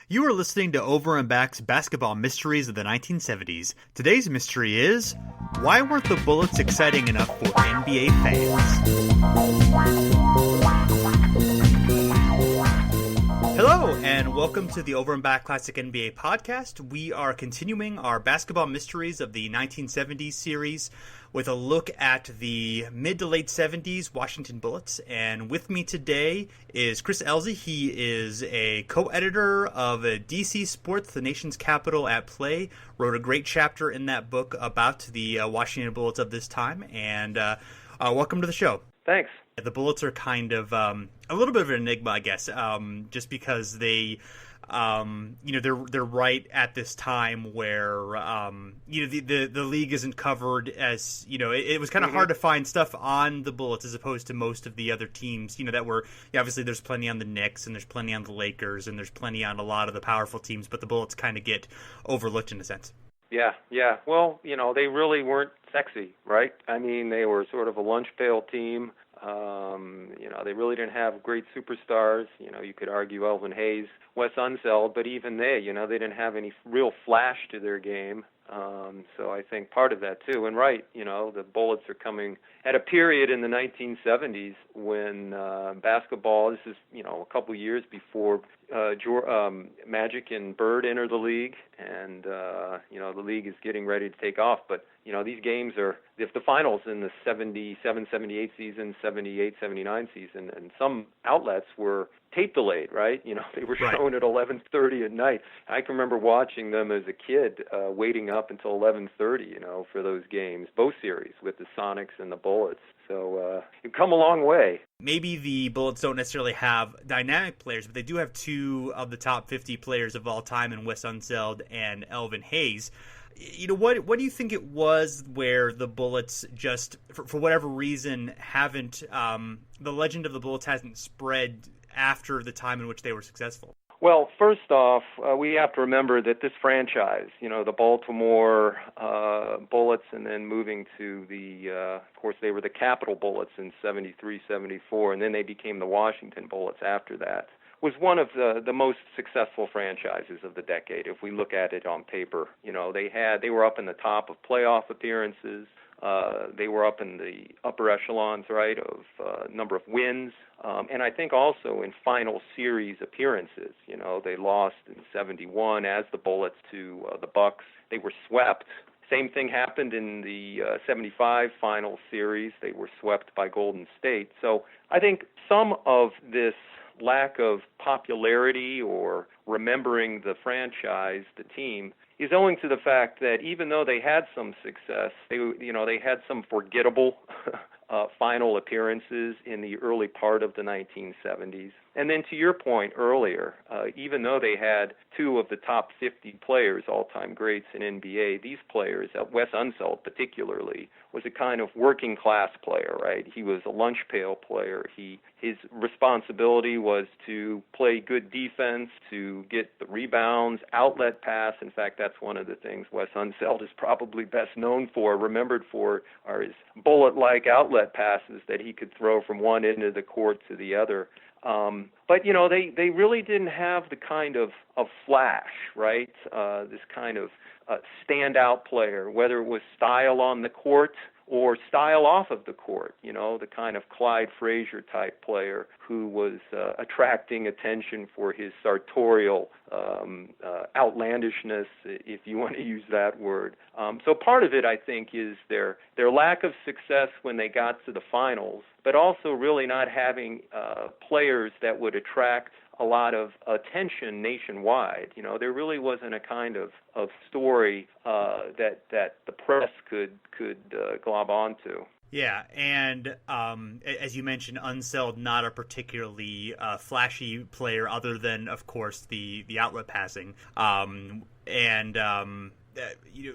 You are listening to Over and Back's Basketball Mysteries of the 1970s. Today's mystery is, why weren't the Bullets exciting enough for NBA fans? Hello, and welcome to the Over and Back Classic NBA podcast. We are continuing our Basketball Mysteries of the 1970s series with a look at the mid to late 70s Washington Bullets. And with me today is Chris Elzey. He is a co-editor of DC Sports, The Nation's Capital at Play. Wrote a great chapter in that book about the Washington Bullets of this time. And welcome to the show. Thanks. The Bullets are kind of a little bit of an enigma, I guess, just because they, they're right at this time where, the league isn't covered as, it was kind of hard to find stuff on the Bullets as opposed to most of the other teams, that were, obviously there's plenty on the Knicks and there's plenty on the Lakers and there's plenty on a lot of the powerful teams, but the Bullets kind of get overlooked in a sense. Yeah. Well, they really weren't sexy, right? I mean, they were sort of a lunch pail team. They really didn't have great superstars. You could argue Elvin, Hayes, Unseld, but even they didn't have any real flash to their game. So I think part of that too. And right, the Bullets are coming at a period in the 1970s when basketball, this is, a couple years before Magic and Bird enter the league, and, the league is getting ready to take off. But, these games are, if the finals in the 77-78 season, 78-79 season, and some outlets were tape delayed, right? They were shown at 11:30 at night. I can remember watching them as a kid, waiting up until 11:30, for those games, both series with the Sonics and the Bullets. So you've come a long way. Maybe the Bullets don't necessarily have dynamic players, but they do have two of the top 50 players of all time in Unseld and Elvin Hayes. What do you think it was where the Bullets just, for whatever reason, haven't, the legend of the Bullets hasn't spread after the time in which they were successful? Well, first off, we have to remember that this franchise, the Baltimore Bullets, and then moving to of course, they were the Capital Bullets in 73, 74, and then they became the Washington Bullets after that, was one of the most successful franchises of the decade, if we look at it on paper. They were up in the top of playoff appearances. They were up in the upper echelons, right, of number of wins. And I think also in final series appearances. They lost in 71 as the Bullets to the Bucks. They were swept. Same thing happened in the 75 final series. They were swept by Golden State. So I think some of this lack of popularity or remembering the franchise, the team, is owing to the fact that even though they had some success, they had some forgettable final appearances in the early part of the 1970s. And then to your point earlier, even though they had two of the top 50 players, all-time greats in NBA, these players, Unseld particularly, was a kind of working-class player, right? He was a lunch pail player. His responsibility was to play good defense, to get the rebounds, outlet pass. In fact, that's one of the things Unseld is probably best known for, remembered for, are his bullet-like outlet passes that he could throw from one end of the court to the other. But, they really didn't have the kind of flash, right? This kind of standout player, whether it was style on the court or style off of the court, the kind of Clyde Frazier type player who was attracting attention for his sartorial outlandishness, if you want to use that word. So part of it, I think, is their lack of success when they got to the finals, but also really not having players that would attract a lot of attention nationwide. There really wasn't a kind of story that the press could glob onto. Yeah, and as you mentioned, Unseld, not a particularly flashy player other than, of course, the outlet passing.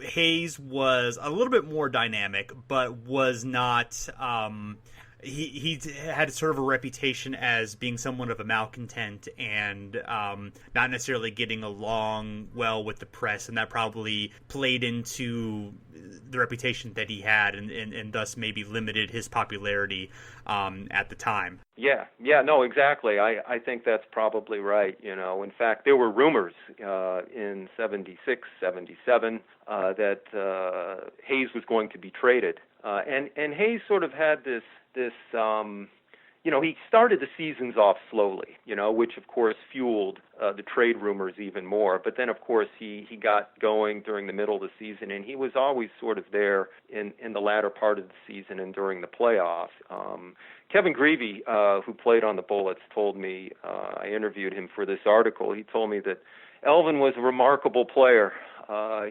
Hayes was a little bit more dynamic, but was not he had sort of a reputation as being somewhat of a malcontent and not necessarily getting along well with the press, and that probably played into the reputation that he had, and thus maybe limited his popularity at the time. Yeah, no, exactly. I think that's probably right. In fact, there were rumors in 76, 77 that Hayes was going to be traded. And Hayes sort of had this he started the seasons off slowly, which of course fueled the trade rumors even more. But then, of course, he got going during the middle of the season, and he was always sort of there in the latter part of the season and during the playoffs. Kevin Greavy, who played on the Bullets, told me, I interviewed him for this article, he told me that Elvin was a remarkable player.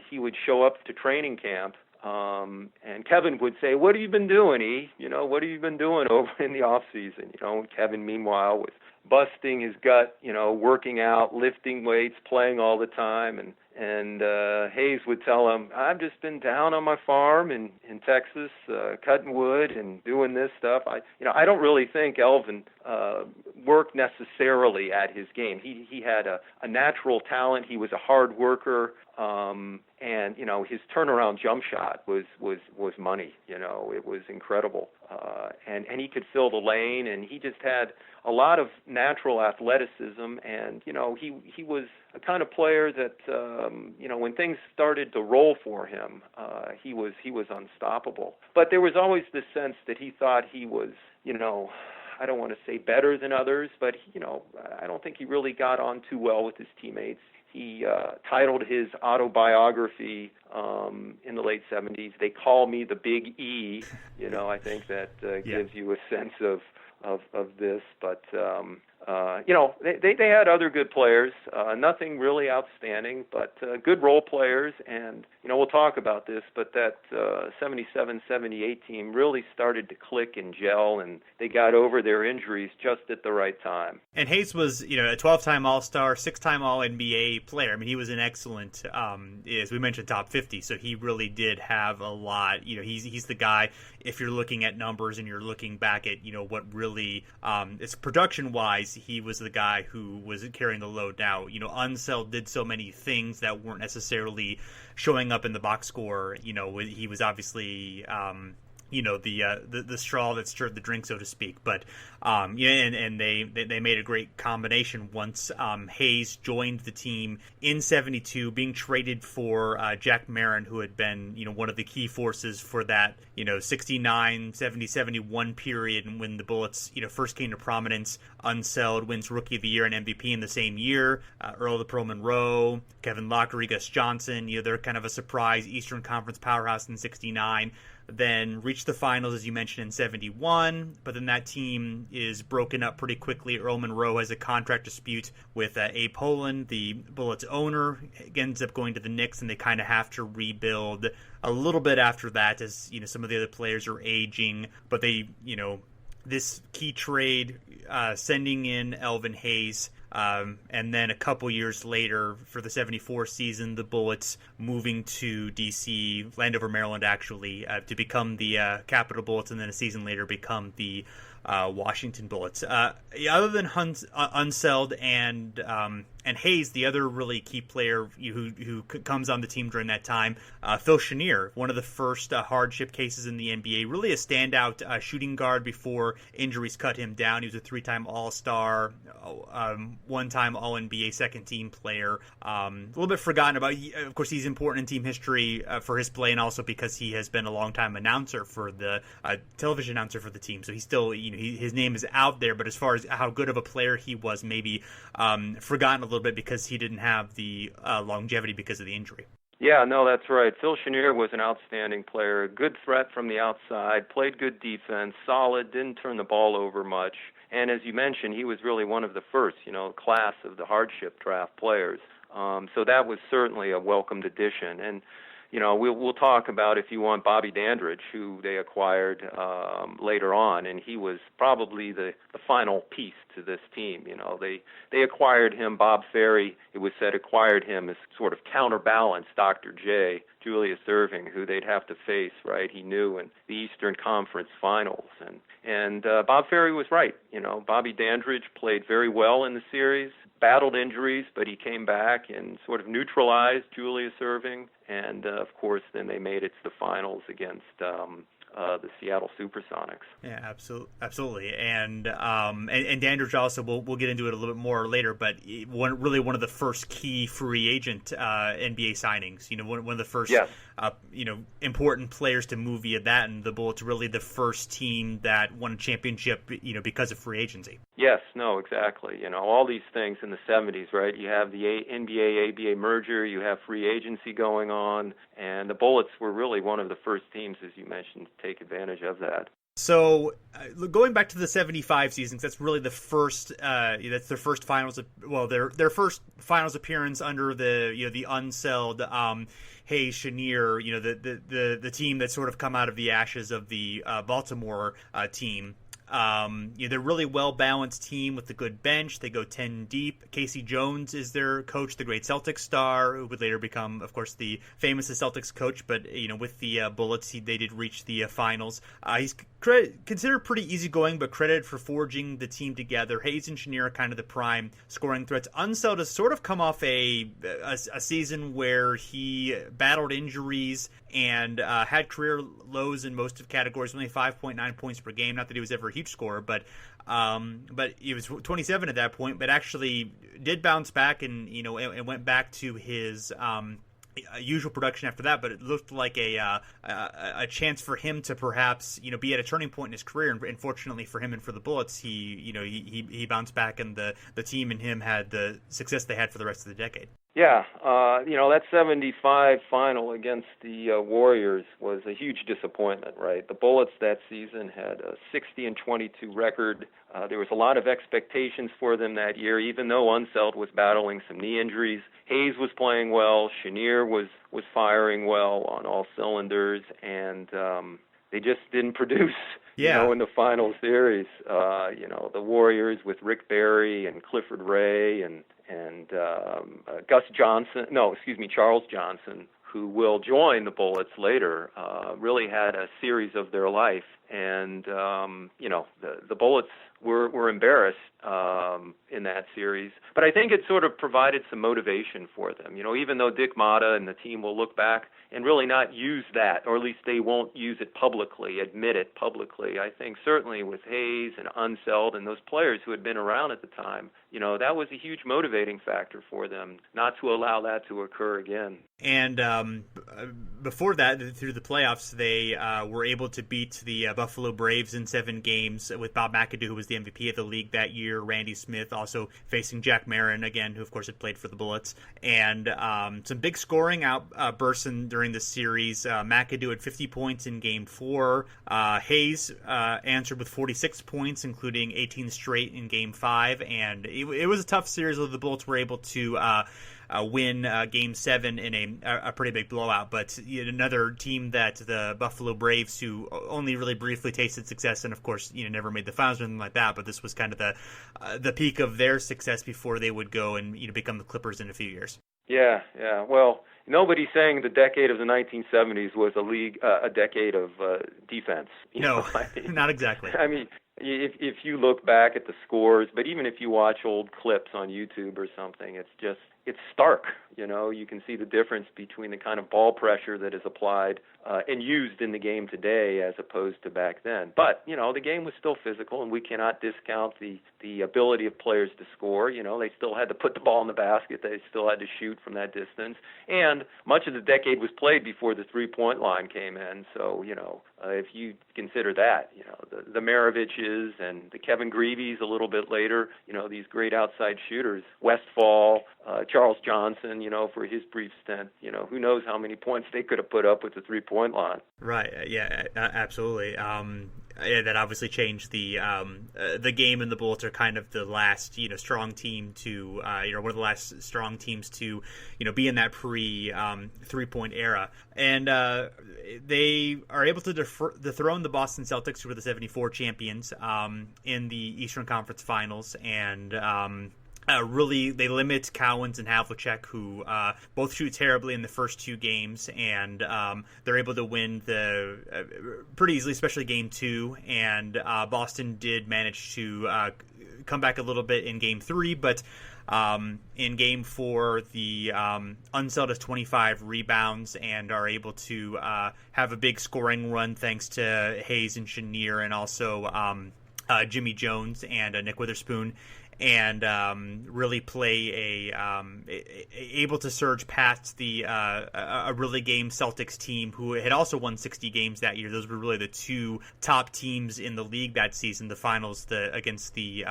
He would show up to training camp, and Kevin would say, "What have you been doing, E? What have you been doing over in the off season?" Kevin, meanwhile, was busting his gut, working out, lifting weights, playing all the time, and Hayes would tell him, "I've just been down on my farm in Texas, cutting wood and doing this stuff." I don't really think Elvin worked necessarily at his game. He had a natural talent. He was a hard worker. And his turnaround jump shot was money. It was incredible, and he could fill the lane, and he just had a lot of natural athleticism, and he was a kind of player that when things started to roll for him, he was unstoppable. But there was always this sense that he thought he was I don't want to say better than others, but I don't think he really got on too well with his teammates. He titled his autobiography in the late 70s, "They Call Me the Big E." I think that gives you a sense of this. But they had other good players, nothing really outstanding, but good role players. And we'll talk about this, but that 77-78 team really started to click and gel, and they got over their injuries just at the right time. And Hayes was, a 12-time All-Star, 6-time All-NBA player. I mean, he was an excellent, as we mentioned, top 50. So he really did have a lot. He's the guy. If you're looking at numbers and you're looking back at, what really, it's production-wise, he was the guy who was carrying the load. Now, Unseld did so many things that weren't necessarily showing up in the box score. He was obviously the straw that stirred the drink, so to speak. But and they made a great combination once Hayes joined the team in 72, being traded for Jack Marin, who had been one of the key forces for that 69, 70, 71 period, and when the Bullets first came to prominence. Unseld wins Rookie of the Year and MVP in the same year. Earl Monroe, Kevin Loughery, Gus Johnson, they're kind of a surprise Eastern Conference powerhouse in 69. Then reached the finals, as you mentioned, in 71, but then that team is broken up pretty quickly. Earl Monroe has a contract dispute with Abe Poland, the Bullets owner, ends up going to the Knicks, and they kind of have to rebuild a little bit after that, as some of the other players are aging. But they, this key trade, sending in Elvin Hayes. And then a couple years later, for the 74 season, the Bullets moving to D.C., Landover, Maryland, actually, to become the Capital Bullets, and then a season later become the Washington Bullets. Other than Unseld and Hayes, the other really key player who comes on the team during that time, Phil Chenier, one of the first hardship cases in the NBA, really a standout shooting guard before injuries cut him down. He was a 3-time All-Star, 1-time All-NBA second-team player. A little bit forgotten about. Of course, he's important in team history for his play, and also because he has been a long-time announcer for the television announcer for the team. So he's still, his name is out there. But as far as how good of a player he was, maybe forgotten a little bit because he didn't have the longevity because of the injury. Yeah, no, that's right. Phil Chenier was an outstanding player, good threat from the outside, played good defense, solid, didn't turn the ball over much. And as you mentioned, he was really one of the first, class of the hardship draft players. So that was certainly a welcomed addition. And we'll talk about, if you want, Bobby Dandridge, who they acquired later on, and he was probably the final piece to this team. They acquired him. Bob Ferry, it was said, acquired him as sort of counterbalance Dr. J, Julius Erving, who they'd have to face, right? He knew in the Eastern Conference Finals, and Bob Ferry was right. Bobby Dandridge played very well in the series, battled injuries, but he came back and sort of neutralized Julius Erving, and of course, then they made it to the finals against the Seattle Supersonics. Yeah, absolutely. And Dandridge also, we'll get into it a little bit more later, but one of the first key free agent NBA signings. One of the first yes. Important players to move via that, and the Bullets really the first team that won a championship because of free agency. Yes, no, exactly. All these things in the 70s, right? You have the NBA-ABA merger, you have free agency going on, and the Bullets were really one of the first teams, as you mentioned, to take advantage of that. So, going back to the 75 seasons, that's really the first. That's their first finals. Their first finals appearance under the Unseld, Hayes, Cheniere. The team that sort of come out of the ashes of the Baltimore team. They're really well-balanced team with a good bench. They go 10 deep. Casey Jones is their coach, the great Celtics star, who would later become, of course, the famous Celtics coach. But, with the Bullets, they did reach the finals. He's considered pretty easygoing, but credited for forging the team together. Hayes and Cheniere are kind of the prime scoring threats. Unseld has sort of come off a season where he battled injuries and had career lows in most of categories, only 5.9 points per game. Not that he was ever a huge scorer, but he was 27 at that point, but actually did bounce back and went back to his usual production after that. But it looked like a chance for him to perhaps be at a turning point in his career. And fortunately for him and for the Bullets, he bounced back, and the team and him had the success they had for the rest of the decade. Yeah, that 75 final against the Warriors was a huge disappointment, right? The Bullets that season had a 60-22 record. There was a lot of expectations for them that year, even though Unseld was battling some knee injuries. Hayes was playing well. Cheniere was firing well on all cylinders, and they just didn't produce. In the final series. The Warriors with Rick Barry and Clifford Ray and Charles Johnson, who will join the Bullets later, really had a series of their life. And, the Bullets were embarrassed in that series. But I think it sort of provided some motivation for them. Even though Dick Motta and the team will look back and really not use that, or at least they won't use it publicly, admit it publicly. I think certainly with Hayes and Unseld and those players who had been around at the time, that was a huge motivating factor for them not to allow that to occur again. And before that, through the playoffs, they were able to beat the Buffalo Braves in 7 games with Bob McAdoo, who was the MVP of the league that year, Randy Smith also facing Jack Marin, again, who of course had played for the Bullets, and some big scoring outbursts during the series. McAdoo had 50 points in Game 4. Hayes answered with 46 points, including 18 straight in Game 5, and it was a tough series, though the Bullets were able to win Game 7 in a pretty big blowout. But another team that the Buffalo Braves, who only really briefly tasted success and, of course, never made the finals or anything like that, but this was kind of the peak of their success before they would go and become the Clippers in a few years. Yeah. Well, nobody's saying the decade of the 1970s was a decade of defense. No, not exactly. I mean, if you look back at the scores, but even if you watch old clips on YouTube or something, it's stark. You can see the difference between the kind of ball pressure that is applied and used in the game today as opposed to back then. But, the game was still physical, and we cannot discount the ability of players to score. They still had to put the ball in the basket. They still had to shoot from that distance. And much of the decade was played before the three-point line came in. So, if you consider that, the Maraviches and the Kevin Greavies a little bit later, these great outside shooters, Westfall, Charles Johnson, for his brief stint. Who knows how many points they could have put up with the 3-point line. Right. Yeah. Absolutely. Yeah, that obviously changed the game, and the Bullets are kind of the last strong team to one of the last strong teams to be in that pre 3-point era, and they are able to dethrone the Boston Celtics, who were the '74 champions, in the Eastern Conference Finals, and really, they limit Cowens and Havlicek, who both shoot terribly in the first two games, and they're able to win pretty easily, especially Game 2. And Boston did manage to come back a little bit in Game 3, but in Game 4, the Unseld has 25 rebounds and are able to have a big scoring run thanks to Hayes and Cheniere, and also Jimmy Jones and Nick Witherspoon. And really play able to surge past a really game Celtics team who had also won 60 games that year. Those were really the two top teams in the league that season. The finals against the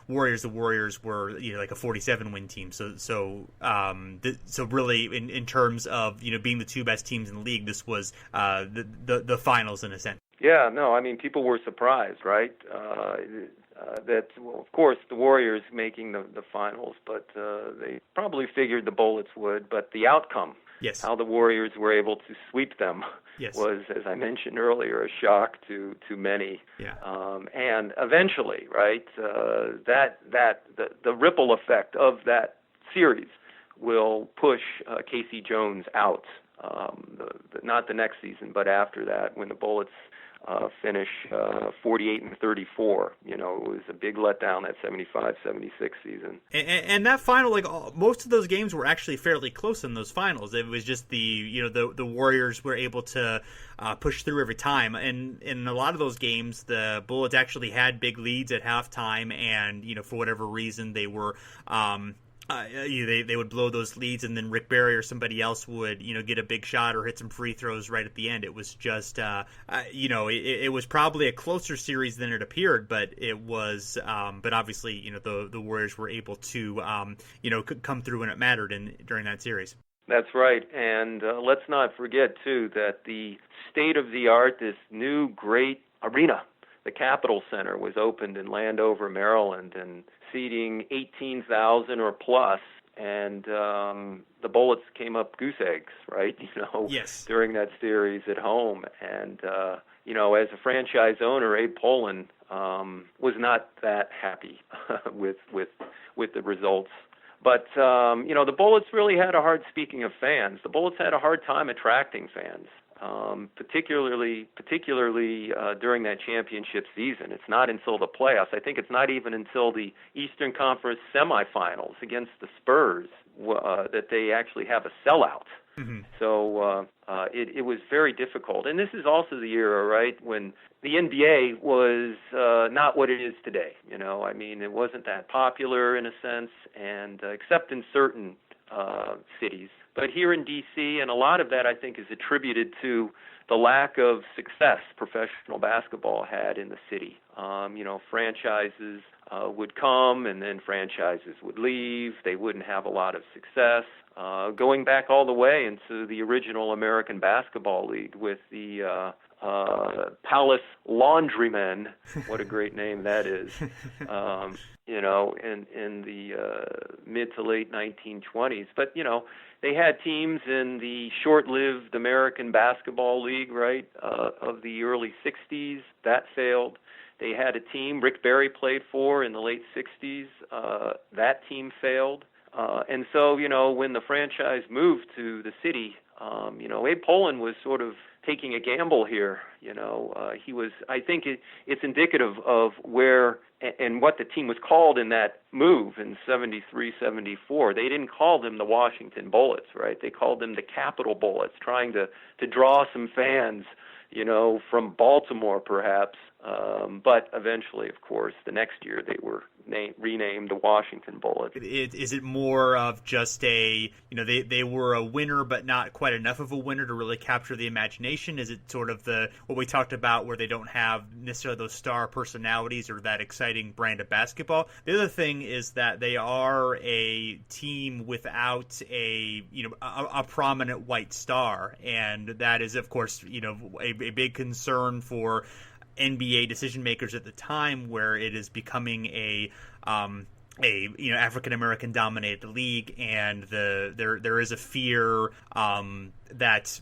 Warriors. The Warriors were like a 47-win team. So really in terms of being the two best teams in the league, this was the finals in a sense. Yeah, no, I mean, people were surprised, right? Of course, the Warriors making the finals, but they probably figured the Bullets would. But the outcome, yes, how the Warriors were able to sweep them, yes, was, as I mentioned earlier, a shock to many. Yeah. And eventually, right, the ripple effect of that series will push Casey Jones out. Not the next season, but after that, when the Bullets finish 48-34. It was a big letdown that 75-76 season. And that final, most of those games were actually fairly close in those finals. It was just the Warriors were able to push through every time. And in a lot of those games, the Bullets actually had big leads at halftime, and for whatever reason they were. They would blow those leads, and then Rick Barry or somebody else would get a big shot or hit some free throws right at the end. It was just it was probably a closer series than it appeared, but it was but obviously the Warriors were able to come through when it mattered during that series. That's right, and let's not forget too that the state of the art, this new great arena, the Capitol Center, was opened in Landover, Maryland, and seating 18,000 or plus, and the Bullets came up goose eggs, right? Yes. During that series at home, and as a franchise owner, Abe Pollin was not that happy with the results. But the Bullets really had a hard. Speaking of fans, the Bullets had a hard time attracting fans. Particularly during that championship season. It's not until the playoffs. I think it's not even until the Eastern Conference semifinals against the Spurs that they actually have a sellout. Mm-hmm. So it was very difficult. And this is also the era, right, when the NBA was not what it is today. It wasn't that popular in a sense, and except in certain cities. But here in D.C., and a lot of that I think is attributed to the lack of success professional basketball had in the city. Franchises would come, and then franchises would leave. They wouldn't have a lot of success. Going back all the way into the original American Basketball League with the Palace Laundrymen. What a great name that is. In the mid to late 1920s. But, they had teams in the short-lived American Basketball League, right, of the early 60s. That failed. They had a team Rick Barry played for in the late 60s. That team failed. And so, when the franchise moved to the city, Abe Pollin was sort of taking a gamble here. He was. I think it's indicative of where and what the team was called in that move in 73-74. They didn't call them the Washington Bullets, right? They called them the Capitol Bullets, trying to draw some fans, from Baltimore perhaps. But eventually, of course, the next year they renamed the Washington Bullets. Is it more of just they were a winner but not quite enough of a winner to really capture the imagination? Is it sort of what we talked about where they don't have necessarily those star personalities or that exciting brand of basketball? The other thing is that they are a team without a prominent white star, and that is, of course, a big concern for NBA decision makers at the time, where it is becoming a African American dominated league, and there is a fear that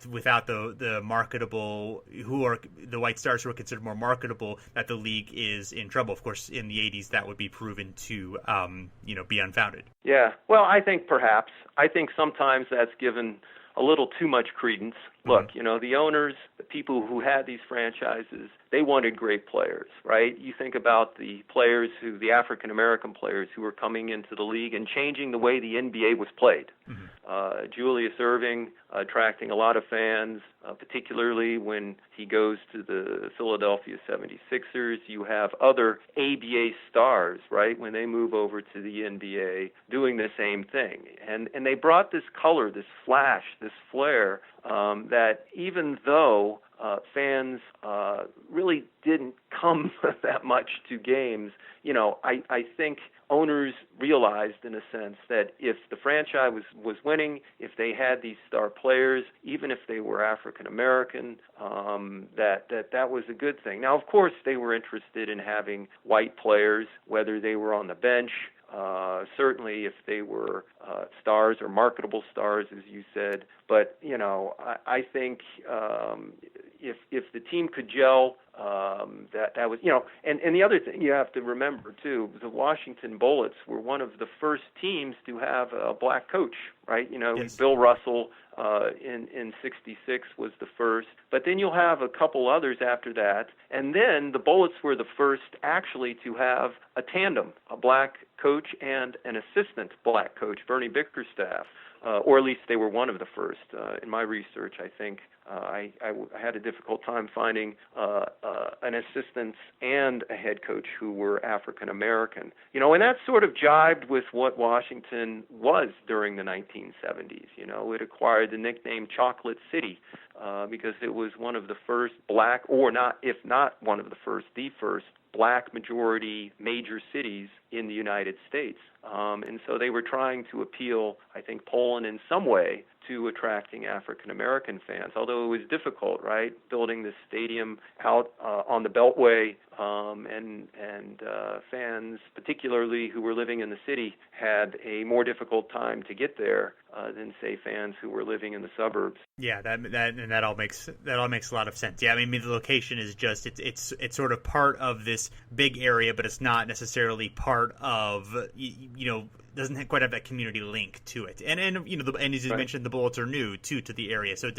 without the marketable, who are the white stars who are considered more marketable, that the league is in trouble. Of course, in the 80s, that would be proven to be unfounded. Yeah, well, I think sometimes that's given a little too much credence. Look, the owners, the people who had these franchises, they wanted great players, right? You think about the African-American players who were coming into the league and changing the way the NBA was played. Mm-hmm. Julius Erving attracting a lot of fans, particularly when he goes to the Philadelphia 76ers. You have other ABA stars, right, when they move over to the NBA doing the same thing. And they brought this color, this flash, this flair, that even though fans really didn't come that much to games, I think owners realized in a sense that if the franchise was winning, if they had these star players, even if they were African American, that was a good thing. Now, of course, they were interested in having white players, whether they were on the bench. Certainly if they were stars or marketable stars, as you said. But, I think if the team could gel, that was, and the other thing you have to remember, too, the Washington Bullets were one of the first teams to have a black coach, right? Yes. Bill Russell in 66 was the first, but then you'll have a couple others after that. And then the Bullets were the first actually to have a tandem, a black coach and an assistant black coach, Bernie Bickerstaff, or at least they were one of the first. In my research, I think I had a difficult time finding an assistant and a head coach who were African American. And that sort of jibed with what Washington was during the 1970s. It acquired the nickname Chocolate City because it was one of the first black, or not, if not one of the first, the first black majority major cities in the United States. And so they were trying to appeal, I think, Poland in some way to attracting African-American fans, although it was difficult, right, building this stadium out on the Beltway, and fans, particularly who were living in the city, had a more difficult time to get there than, say, fans who were living in the suburbs. Yeah, that all makes a lot of sense. Yeah, I mean the location is just it's sort of part of this big area, but it's not necessarily part of doesn't quite have that community link to it. And and as you mentioned, the Bullets are new too to the area, so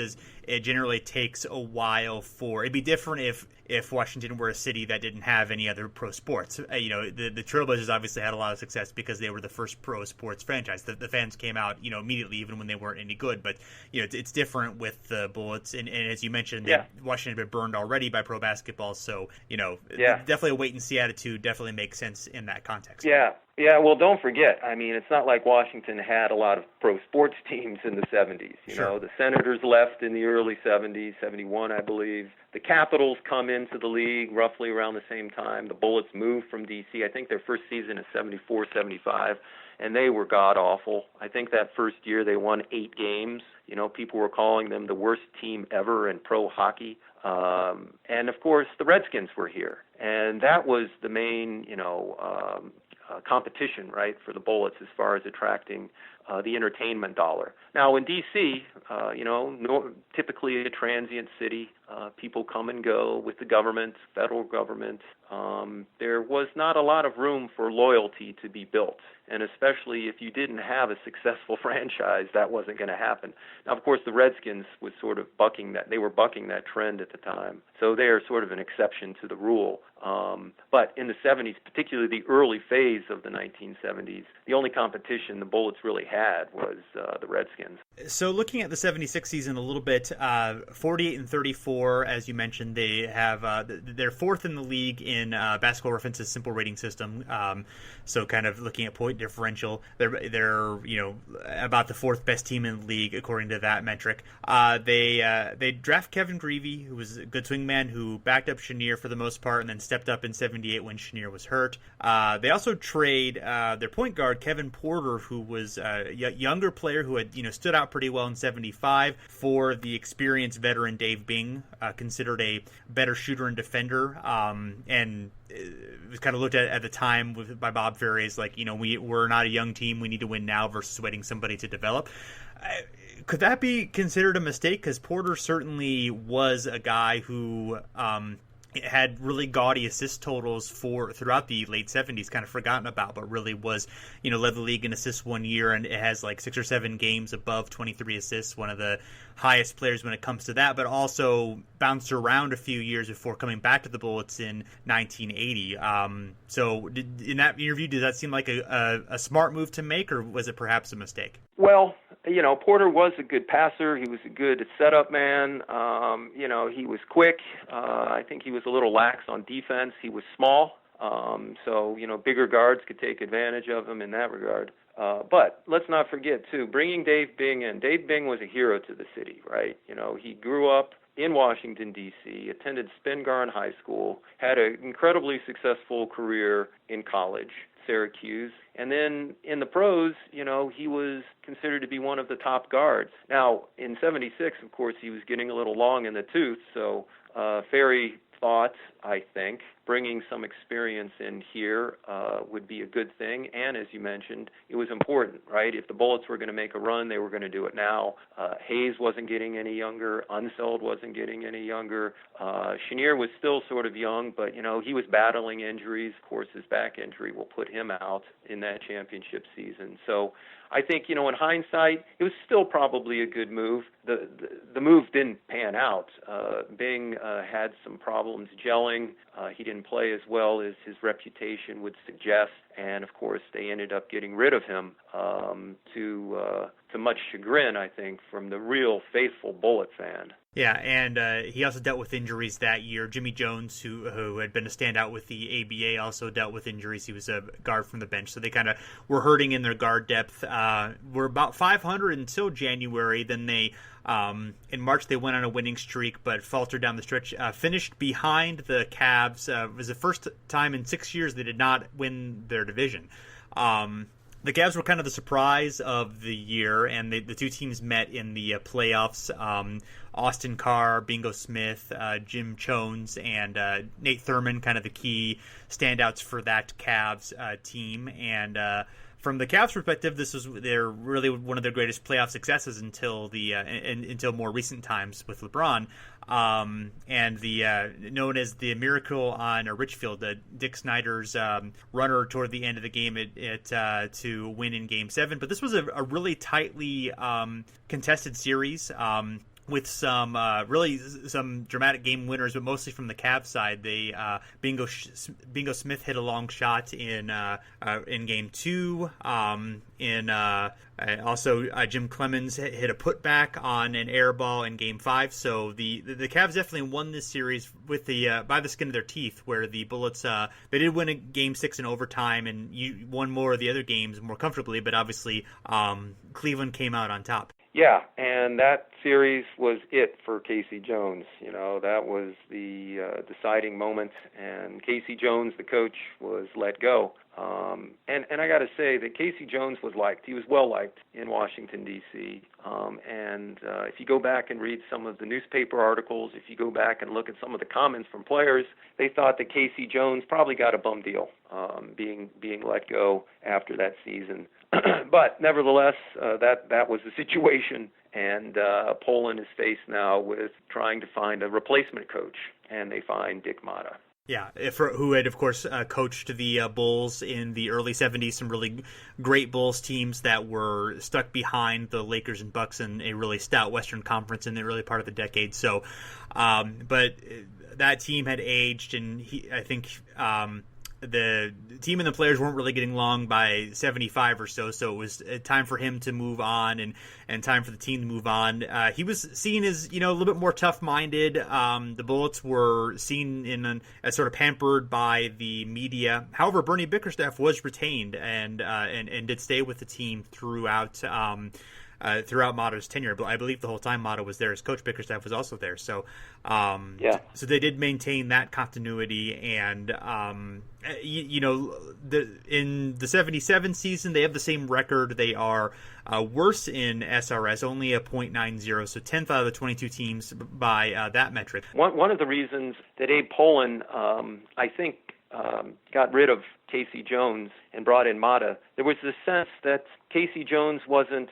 it generally takes a while for it'd be different if Washington were a city that didn't have any other pro sports. The Trailblazers obviously had a lot of success because they were the first pro sports franchise. The fans came out immediately, even when they weren't any good. But it's different with the Bullets, and as you mentioned, Washington had been burned already by pro basketball, so definitely a wait and see attitude definitely makes sense in that context. Yeah, well, don't forget, I mean, it's not like Washington had a lot of pro sports teams in the 70s. Sure. The Senators left in the early 70s, 71, I believe. The Capitals come into the league roughly around the same time. The Bullets moved from D.C. I think their first season is 74, 75, and they were god-awful. I think that first year they won 8 games. People were calling them the worst team ever in pro hockey. And, of course, the Redskins were here. And that was the main, competition, right, for the Bullets as far as attracting the entertainment dollar. Now, in D.C., typically a transient city, people come and go with the government, federal government. There was not a lot of room for loyalty to be built, and especially if you didn't have a successful franchise, that wasn't going to happen. Now, of course, the Redskins was sort of bucking that trend at the time, so they are sort of an exception to the rule. But in the 70s, particularly the early phase of the 1970s, the only competition the Bullets really had was the Redskins. So looking at the 76 season a little bit, 48-34, as you mentioned, they have they're fourth in the league in in Basketball Reference's simple rating system. So kind of looking at point differential, they're about the fourth best team in the league according to that metric. They draft Kevin Greavy, who was a good swingman who backed up Cheniere for the most part and then stepped up in '78 when Cheniere was hurt. They also trade their point guard Kevin Porter, who was a younger player who had stood out pretty well in '75, for the experienced veteran Dave Bing, considered a better shooter and defender, and it was kind of looked at the time by Bob Ferry as like, we're not a young team, we need to win now versus waiting somebody to develop. Could that be considered a mistake? Because Porter certainly was a guy who had really gaudy assist totals throughout the late 70s, kind of forgotten about, but really was, led the league in assists one year, and it has like 6 or 7 games above 23 assists, one of the highest players when it comes to that, but also bounced around a few years before coming back to the Bullets in 1980. So in your view, does that seem like a smart move to make, or was it perhaps a mistake? Well, Porter was a good passer. He was a good setup man. He was quick. I think he was a little lax on defense. He was small. So bigger guards could take advantage of him in that regard. But let's not forget, too, bringing Dave Bing in. Dave Bing was a hero to the city, right? He grew up in Washington, D.C., attended Spingarn High School, had an incredibly successful career in college, Syracuse. And then in the pros, he was considered to be one of the top guards. Now, in '76, of course, he was getting a little long in the tooth, so Ferry thought, I think, bringing some experience in here would be a good thing. And as you mentioned, it was important, right? If the Bullets were going to make a run, they were going to do it now. Hayes wasn't getting any younger. Unseld wasn't getting any younger. Cheniere was still sort of young, but, he was battling injuries. Of course, his back injury will put him out in that championship season. So I think, in hindsight, it was still probably a good move. The move didn't pan out. Bing had some problems gelling. He didn't play as well as his reputation would suggest. And, of course, they ended up getting rid of him to much chagrin, I think, from the real faithful Bullet fan. Yeah, and he also dealt with injuries that year. Jimmy Jones, who had been a standout with the ABA, also dealt with injuries. He was a guard from the bench, so they kind of were hurting in their guard depth. Were about 500 until January. Then they, in March, they went on a winning streak, but faltered down the stretch. Finished behind the Cavs. It was the first time in 6 years they did not win their division. The Cavs were kind of the surprise of the year, and the two teams met in the playoffs. Austin Carr, Bingo Smith, Jim Chones, and Nate Thurman, kind of the key standouts for that Cavs team. And from the Cavs' perspective, they're really one of their greatest playoff successes until until more recent times with LeBron. And the known as the Miracle on Richfield, Dick Snyder's runner toward the end of the game to win in Game 7. But this was a really tightly contested series. With some dramatic game winners, but mostly from the Cavs side. They Bingo Smith hit a long shot in Game 2. Also Jim Clemens hit a putback on an air ball in Game 5. So the Cavs definitely won this series with by the skin of their teeth. Where the Bullets they did win a Game 6 in overtime and won more of the other games more comfortably, but obviously Cleveland came out on top. Yeah, and that series was it for Casey Jones. That was the deciding moment, and Casey Jones, the coach, was let go. And I got to say that Casey Jones was liked. He was well liked in Washington, D.C. And if you go back and read some of the newspaper articles, if you go back and look at some of the comments from players, they thought that Casey Jones probably got a bum deal being let go after that season. But nevertheless, that was the situation, and Poland is faced now with trying to find a replacement coach, and they find Dick Motta. Yeah, who had, of course, coached the Bulls in the early 70s, some really great Bulls teams that were stuck behind the Lakers and Bucks in a really stout Western Conference in the early part of the decade. So, but that team had aged, and I think the team and the players weren't really getting along by 75 or so. So it was time for him to move on and time for the team to move on. He was seen as, a little bit more tough-minded. The Bullets were seen as sort of pampered by the media. However, Bernie Bickerstaff was retained and did stay with the team throughout Motta's tenure. But I believe the whole time Motta was there, as Coach Bickerstaff was also there. So, so they did maintain that continuity. And in the 77 season, they have the same record. They are worse in SRS, only a .90, so 10th out of the 22 teams by that metric. One of the reasons that Abe Pollin, I think, got rid of Casey Jones and brought in Motta, there was this sense that Casey Jones wasn't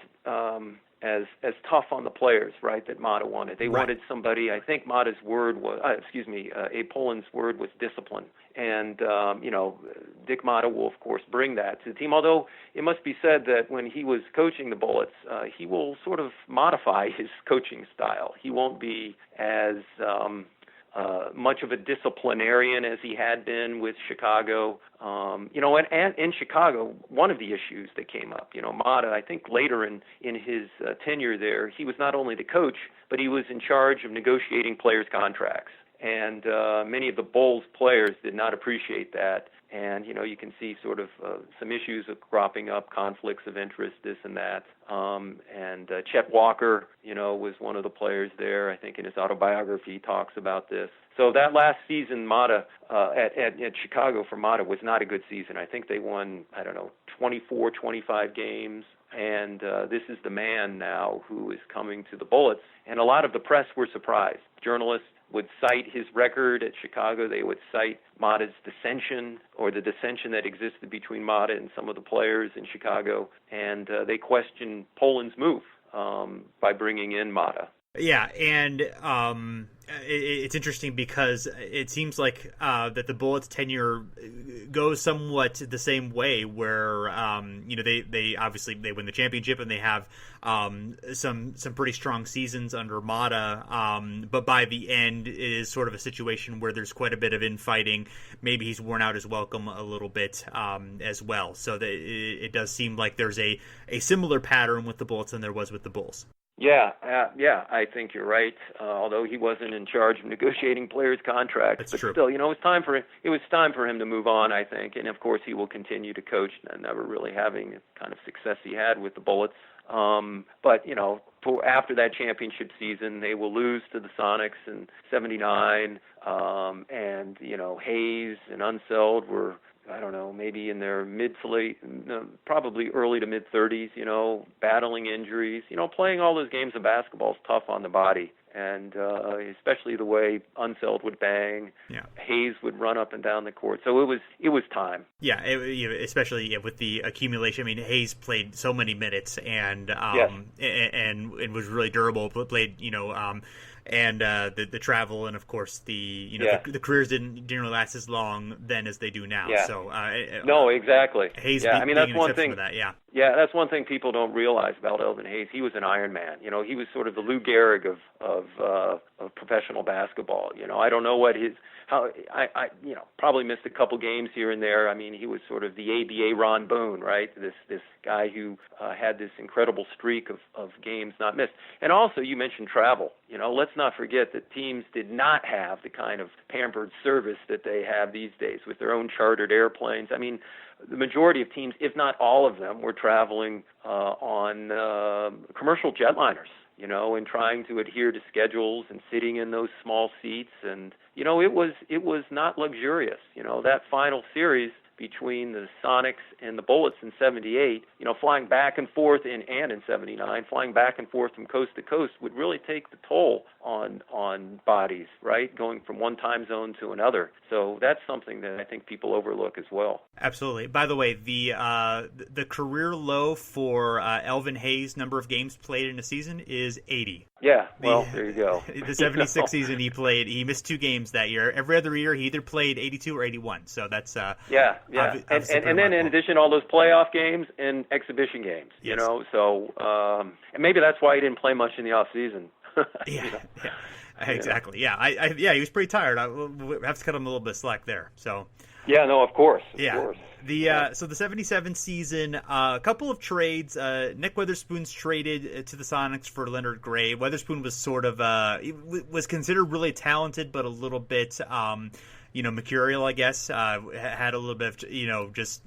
as tough on the players, right, that Motta wanted. They wanted somebody, I think Motta's word was, Abe Pollin's word was discipline. And, Dick Motta will, of course, bring that to the team. Although it must be said that when he was coaching the Bullets, he will sort of modify his coaching style. He won't be as much of a disciplinarian as he had been with Chicago. And in Chicago, one of the issues that came up, Motta, I think later in his tenure there, he was not only the coach, but he was in charge of negotiating players' contracts. And many of the Bulls players did not appreciate that. And, you can see sort of some issues of cropping up, conflicts of interest, this and that. And Chet Walker, was one of the players there. I think in his autobiography he talks about this. So that last season, Motta, at Chicago for Motta was not a good season. I think they won, 24, 25 games. And this is the man now who is coming to the Bullets. And a lot of the press were surprised. Journalists would cite his record at Chicago. They would cite Motta's dissension or the dissension that existed between Motta and some of the players in Chicago. And they questioned Pollin's move by bringing in Motta. Yeah, and it's interesting because it seems like that the Bullets' tenure goes somewhat the same way, where they obviously they win the championship and they have some pretty strong seasons under Motta, but by the end it is sort of a situation where there's quite a bit of infighting. Maybe he's worn out his welcome a little bit as well. So that it does seem like there's a similar pattern with the Bullets than there was with the Bulls. Yeah, I think you're right. Although he wasn't in charge of negotiating players' contracts, That's but true. Still, it was time for him to move on, I think. And of course, he will continue to coach, never really having the kind of success he had with the Bullets. But after that championship season, they will lose to the Sonics in '79, and Hayes and Unseld were, maybe in their mid to late, probably early to mid 30s, battling injuries. Playing all those games of basketball is tough on the body. And especially the way Unseld would bang, Hayes would run up and down the court. So it was time. Yeah, especially with the accumulation. I mean, Hayes played so many minutes and and was really durable. Played and the travel, and of course the careers didn't really last as long then as they do now. Yeah. So no, exactly. Hayes, that's one thing. For that, Yeah, that's one thing people don't realize about Elvin Hayes. He was an Iron Man. He was sort of the Lou Gehrig of professional basketball. I don't know I probably missed a couple games here and there. I mean, he was sort of the ABA Ron Boone, right? This guy who had this incredible streak of games not missed. And also, you mentioned travel. Let's not forget that teams did not have the kind of pampered service that they have these days with their own chartered airplanes. I mean, the majority of teams, if not all of them, were traveling on commercial jetliners, and trying to adhere to schedules and sitting in those small seats. And, it was not luxurious. That final series between the Sonics and the Bullets in '78, flying back and forth in 79, flying back and forth from coast to coast would really take the toll on bodies, right? Going from one time zone to another. So that's something that I think people overlook as well. Absolutely. By the way, the career low for Elvin Hayes' number of games played in a season is 80. Yeah, well, there you go. The 76 season he missed 2 games that year. Every other year he either played 82 or 81. So that's and then in addition, all those playoff games and exhibition games. Yes. So and maybe that's why he didn't play much in the off season. Exactly. Yeah, he was pretty tired. We'll have to cut him a little bit of slack there. So, Yeah, no, of course. Yeah. Of course. So the 77 season, a couple of trades. Nick Weatherspoon's traded to the Sonics for Leonard Gray. Weatherspoon was sort of was considered really talented, but a little bit mercurial, I guess. Had a little bit of just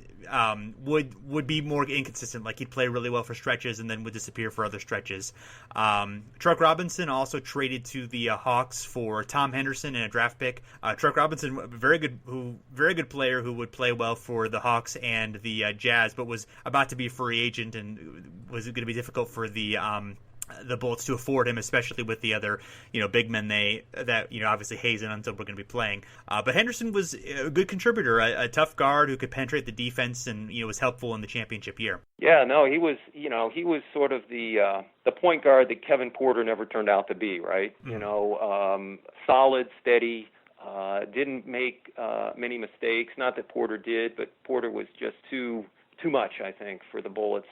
would be more inconsistent. Like he'd play really well for stretches and then would disappear for other stretches. Truck Robinson also traded to the Hawks for Tom Henderson and a draft pick. Truck Robinson, very good player who would play well for the Hawks and the Jazz, but was about to be a free agent and was going to be difficult for the Bullets to afford him, especially with the other, big men obviously Hayes and Unseld were going to be playing. But Henderson was a good contributor, a tough guard who could penetrate the defense and, was helpful in the championship year. Yeah, no, he was sort of the point guard that Kevin Porter never turned out to be, right? Mm-hmm. Solid, steady, didn't make many mistakes. Not that Porter did, but Porter was just too much, I think, for the Bullets.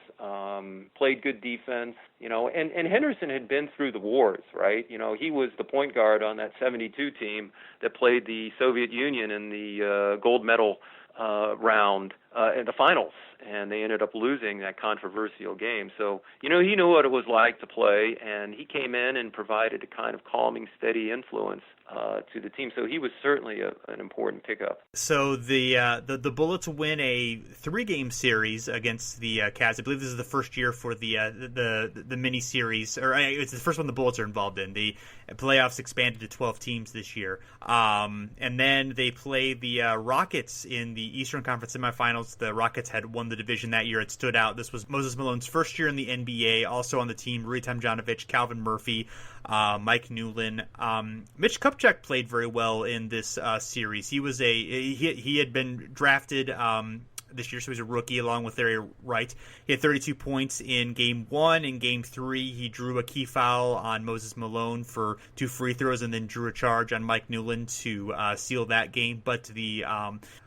Played good defense, and Henderson had been through the wars, right? He was the point guard on that 72 team that played the Soviet Union in the gold medal round in the finals, and they ended up losing that controversial game. So, he knew what it was like to play, and he came in and provided a kind of calming, steady influence to the team. So he was certainly an important pickup. So the Bullets win a 3-game series against the Cavs. I believe this is the first year for the mini series, or it's the first one the Bullets are involved in. The playoffs expanded to 12 teams this year, and then they play the Rockets in the Eastern Conference semifinals. The Rockets had won the division that year. It stood out. This was Moses Malone's first year in the NBA. Also on the team, Rui Tomjanovich, Calvin Murphy, Mike Newlin. Mitch Kupchak played very well in this series. He had been drafted this year, so he was a rookie along with Larry Wright. He had 32 points in Game 1. In Game 3, he drew a key foul on Moses Malone for 2 free throws and then drew a charge on Mike Newlin to seal that game. But the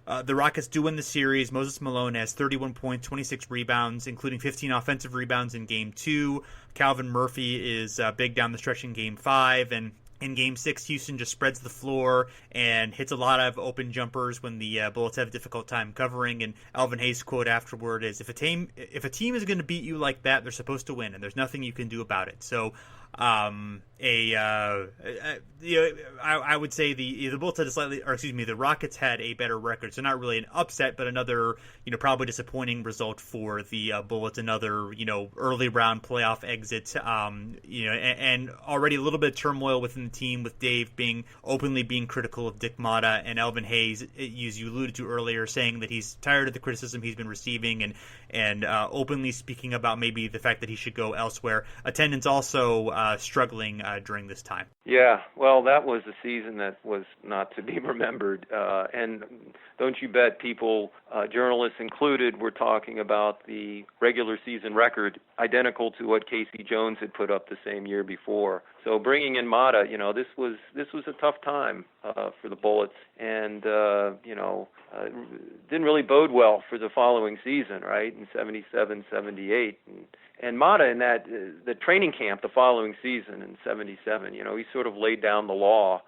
Rockets do win the series. Moses Malone has 31 points, 26 rebounds, including 15 offensive rebounds in Game 2. Calvin Murphy is big down the stretch in Game 5, and in Game 6, Houston just spreads the floor and hits a lot of open jumpers when the Bullets have a difficult time covering. And Elvin Hayes' quote afterward is, if a team is going to beat you like that, they're supposed to win, and there's nothing you can do about it. So I would say the Bullets had the Rockets had a better record, so not really an upset, but another, probably disappointing result for the Bullets. Another, early round playoff exit, and already a little bit of turmoil within the team with Dave openly being critical of Dick Motta, and Elvin Hayes, as you alluded to earlier, saying that he's tired of the criticism he's been receiving, and openly speaking about maybe the fact that he should go elsewhere. Attendance also struggling during this time. Yeah, well, that was a season that was not to be remembered. And don't you bet people, journalists included, were talking about the regular season record identical to what Casey Jones had put up the same year before. So bringing in Motta, this was a tough time for the Bullets, and didn't really bode well for the following season, right, in 77, 78. And Motta in the training camp the following season in 77, he sort of laid down the law.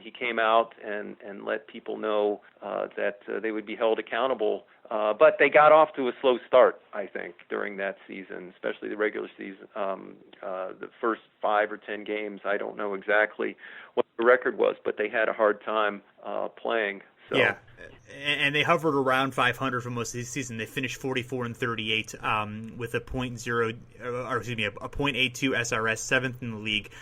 He came out and let people know that they would be held accountable. But they got off to a slow start, I think, during that season, especially the regular season. The first 5 or 10 games, I don't know exactly what the record was, but they had a hard time playing. So. Yeah, and they hovered around 500 for most of the season. They finished 44-38 with a .82 SRS, 7th in the league.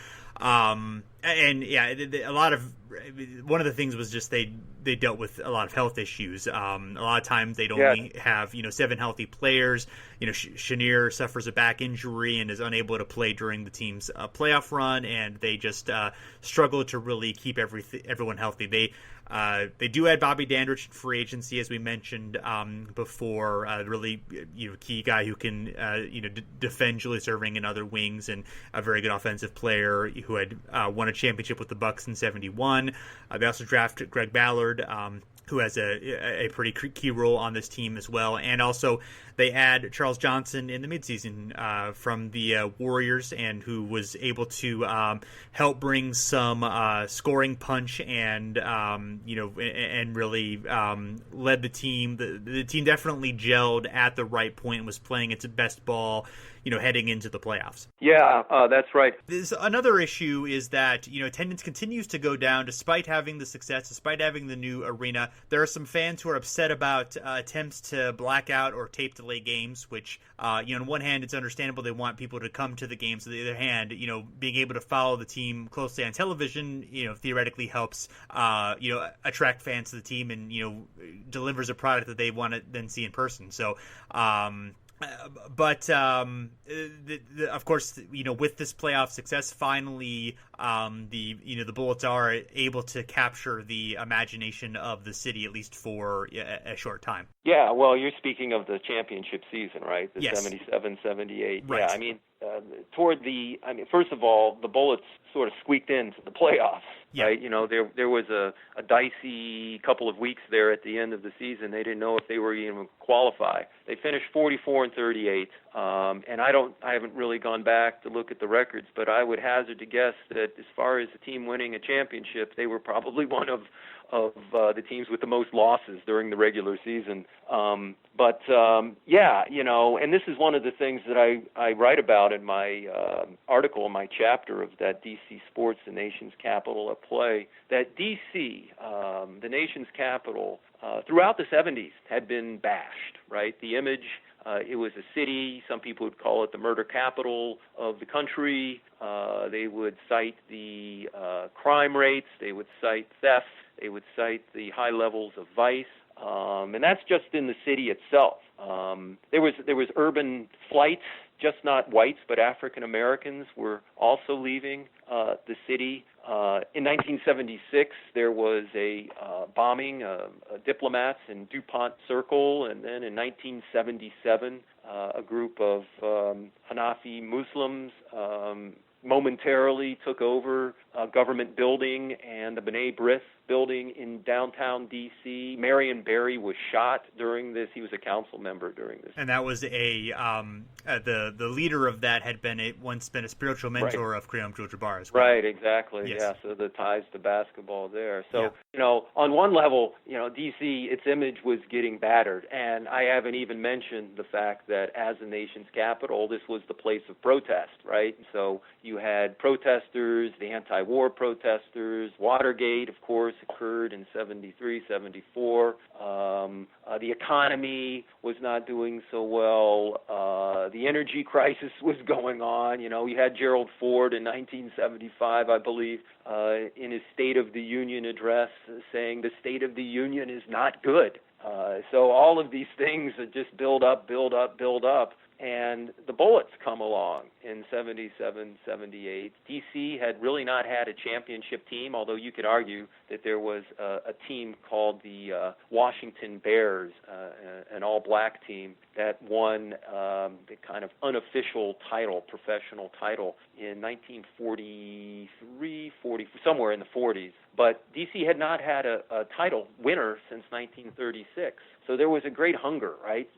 And yeah, one of the things was just they dealt with a lot of health issues. A lot of times they'd only have 7 healthy players. Cheniere suffers a back injury and is unable to play during the team's playoff run, and they just struggle to really keep everyone healthy. They do add Bobby Dandridge in free agency, as we mentioned before. Really, key guy who can defend Julius Erving and other wings, and a very good offensive player who had won a championship with the Bucks in '71. They also drafted Greg Ballard who has a pretty key role on this team as well. And also they add Charles Johnson in the midseason from the Warriors, and who was able to help bring some scoring punch and and really led the team. The team definitely gelled at the right point and was playing its best ball, heading into the playoffs. Yeah, that's right. Another issue is that, attendance continues to go down despite having the success, despite having the new arena. There are some fans who are upset about attempts to black out or tape delay games, which, on one hand, it's understandable they want people to come to the games. On the other hand, being able to follow the team closely on television, theoretically helps, attract fans to the team and, delivers a product that they want to then see in person. So, but of course, with this playoff success, finally, the Bullets are able to capture the imagination of the city, at least for a short time. Yeah, well, you're speaking of the championship season, right? The Yes. 77, 78. Right. Yeah, I mean, first of all, the Bullets sort of squeaked into the playoffs, Yeah. right? There was a dicey couple of weeks there at the end of the season. They didn't know if they were even qualify. They finished 44-38, and I haven't really gone back to look at the records, but I would hazard to guess that as far as the team winning a championship, they were probably one of the teams with the most losses during the regular season. And this is one of the things that I write about in my article, in my chapter of that D.C. Sports, the nation's capital at play, that D.C., the nation's capital, throughout the 70s had been bashed, right? The image, it was a city. Some people would call it the murder capital of the country. They would cite the crime rates. They would cite theft. They would cite the high levels of vice. And that's just in the city itself. There was urban flight. Just not whites, but African Americans were also leaving the city. In 1976, there was a bombing of diplomats in DuPont Circle, and then in 1977, a group of Hanafi Muslims momentarily took over a government building and the B'nai B'rith building in downtown D.C. Marion Barry was shot during this. He was a council member during this. And that was the leader of that had once been a spiritual mentor Right. of Kareem Abdul-Jabbar as well. Right, exactly. Yes. Yeah, so the ties to basketball there. So, Yeah. On one level, D.C., its image was getting battered. And I haven't even mentioned the fact that as the nation's capital, this was the place of protest, right? So you had protesters, the anti-war protesters. Watergate, of course, occurred in 73, 74. The economy was not doing so well. The energy crisis was going on. You had Gerald Ford in 1975, I believe, in his State of the Union address saying the State of the Union is not good. So all of these things just build up. And the Bullets come along in 77, 78. D.C. had really not had a championship team, although you could argue that there was a team called the Washington Bears, an all-black team that won the kind of unofficial title, professional title, in 1943, 40, somewhere in the 40s. But D.C. had not had a title winner since 1936. So there was a great hunger, right?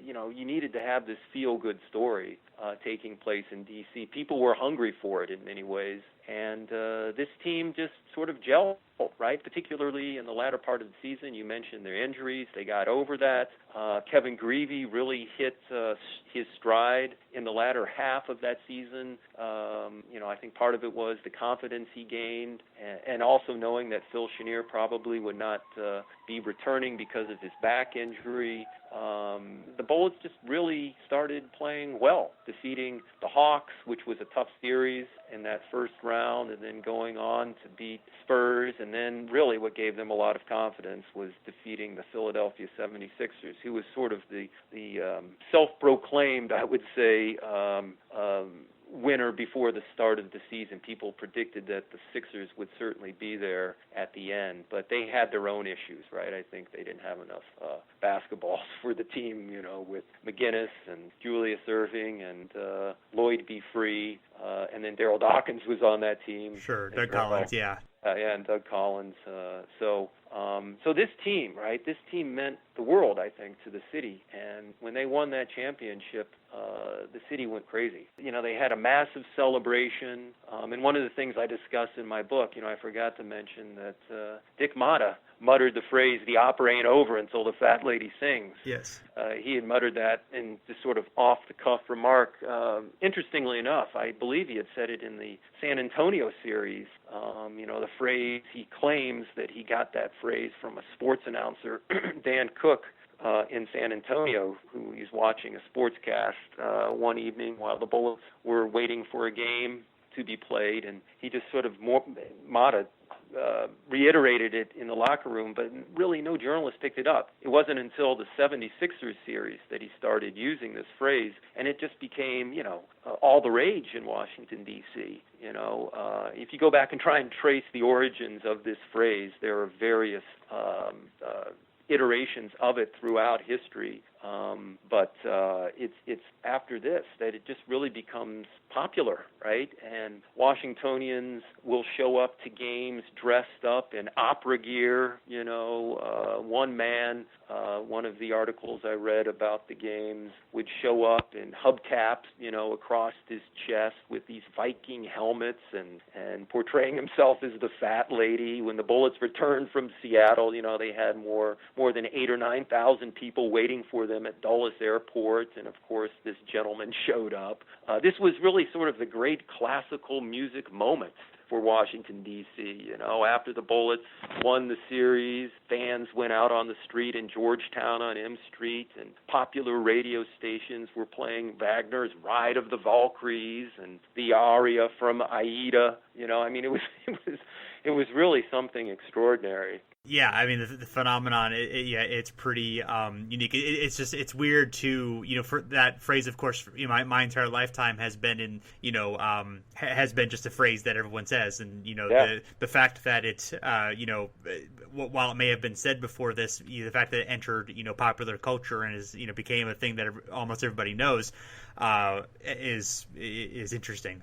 You needed to have this feel-good story taking place in D.C. People were hungry for it in many ways. And this team just sort of gelled, right? Particularly in the latter part of the season. You mentioned their injuries. They got over that. Kevin Greavy really hit his stride in the latter half of that season. I think part of it was the confidence he gained, and also knowing that Phil Chenier probably would not be returning because of his back injury. The Bullets just really started playing well, defeating the Hawks, which was a tough series in that first round, and then going on to beat Spurs. And then really what gave them a lot of confidence was defeating the Philadelphia 76ers, who was sort of the self-proclaimed, I would say, winner before the start of the season. People predicted that the Sixers would certainly be there at the end, but they had their own issues, right? I think they didn't have enough basketballs for the team, with McGinnis and Julius Erving and Lloyd B. Free, and then Daryl Dawkins was on that team. Sure, Doug Collins, yeah. And Doug Collins. So So this team, right? This team meant the world, I think, to the city. And when they won that championship, the city went crazy. They had a massive celebration. And one of the things I discuss in my book, I forgot to mention that Dick Motta muttered the phrase, "The opera ain't over until the fat lady sings." Yes. He had muttered that in this sort of off-the-cuff remark. Interestingly enough, I believe he had said it in the San Antonio series. The phrase, he claims that he got that phrase from a sports announcer, Dan Cook, in San Antonio, who he's watching a sportscast one evening while the Bullets were waiting for a game to be played, and he just sort of Motta reiterated it in the locker room, but really no journalist picked it up. It wasn't until the 76ers series that he started using this phrase, and it just became, all the rage in Washington, D.C. If you go back and try and trace the origins of this phrase, there are various iterations of it throughout history, but it's after this that it just really becomes popular, right? And Washingtonians will show up to games dressed up in opera gear, one man, one of the articles I read about the games would show up in hubcaps, across his chest with these Viking helmets and portraying himself as the fat lady. When the Bullets returned from Seattle, they had more than 8,000 or 9,000 people waiting for them at Dulles Airport, and of course this gentleman showed up. This was really sort of the great classical music moment for Washington, D.C. After the Bullets won the series, fans went out on the street in Georgetown on M Street, and popular radio stations were playing Wagner's Ride of the Valkyries and the aria from Aida. It was really something extraordinary. Yeah, I mean the phenomenon. It's pretty unique. It's weird to for that phrase. Of course, my entire lifetime has been has been just a phrase that everyone says, and the fact that it's while it may have been said before this, the fact that it entered popular culture and is became a thing that almost everybody knows is interesting.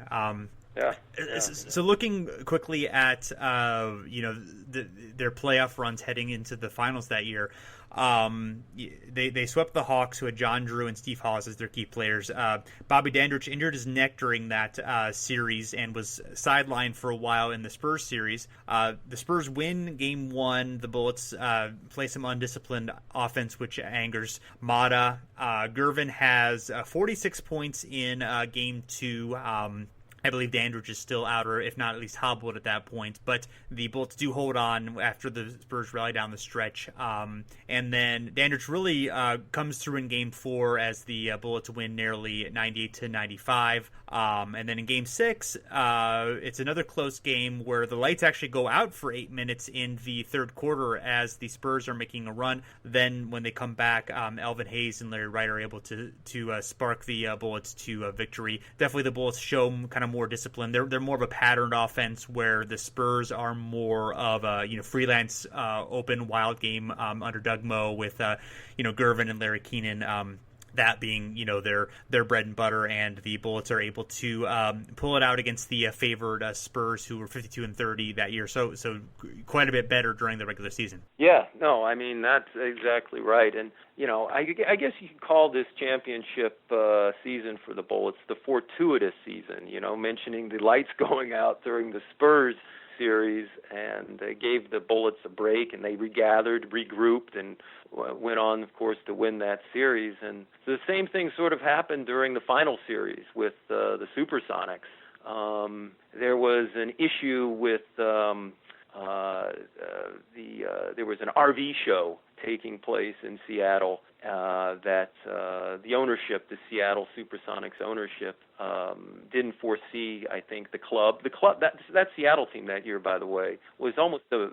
So looking quickly at their playoff runs heading into the finals that year, they swept the Hawks, who had John Drew and Steve Hawes as their key players. Bobby Dandridge injured his neck during that series and was sidelined for a while in the Spurs series. The Spurs win Game 1. The Bullets play some undisciplined offense, which angers Motta. Gervin has 46 points in Game 2. I believe Dandridge is still out, or if not, at least hobbled at that point. But the Bullets do hold on after the Spurs rally down the stretch. And then Dandridge really comes through in Game 4 as the Bullets win nearly 98-95. And then in Game 6, it's another close game where the lights actually go out for 8 minutes in the third quarter as the Spurs are making a run. Then when they come back, Elvin, Hayes, and Larry Wright are able to spark the Bullets to victory. Definitely the Bullets show kind of more discipline. They're more of a patterned offense, where the Spurs are more of a freelance open wild game under Doug Moe with Gervin and Larry Keenan. That being their bread and butter, and the Bullets are able to pull it out against the favored Spurs, who were 52-30 that year. So quite a bit better during the regular season. Yeah, no, I mean that's exactly right. And I guess you could call this championship season for the Bullets the fortuitous season. Mentioning the lights going out during the Spurs series, and they gave the Bullets a break, and they regathered, regrouped, and went on, of course, to win that series. And so the same thing sort of happened during the final series with the Supersonics. There was an issue with there was an RV show taking place in Seattle that the ownership, the Seattle Supersonics ownership, didn't foresee. I think the club that Seattle team that year, by the way, was almost the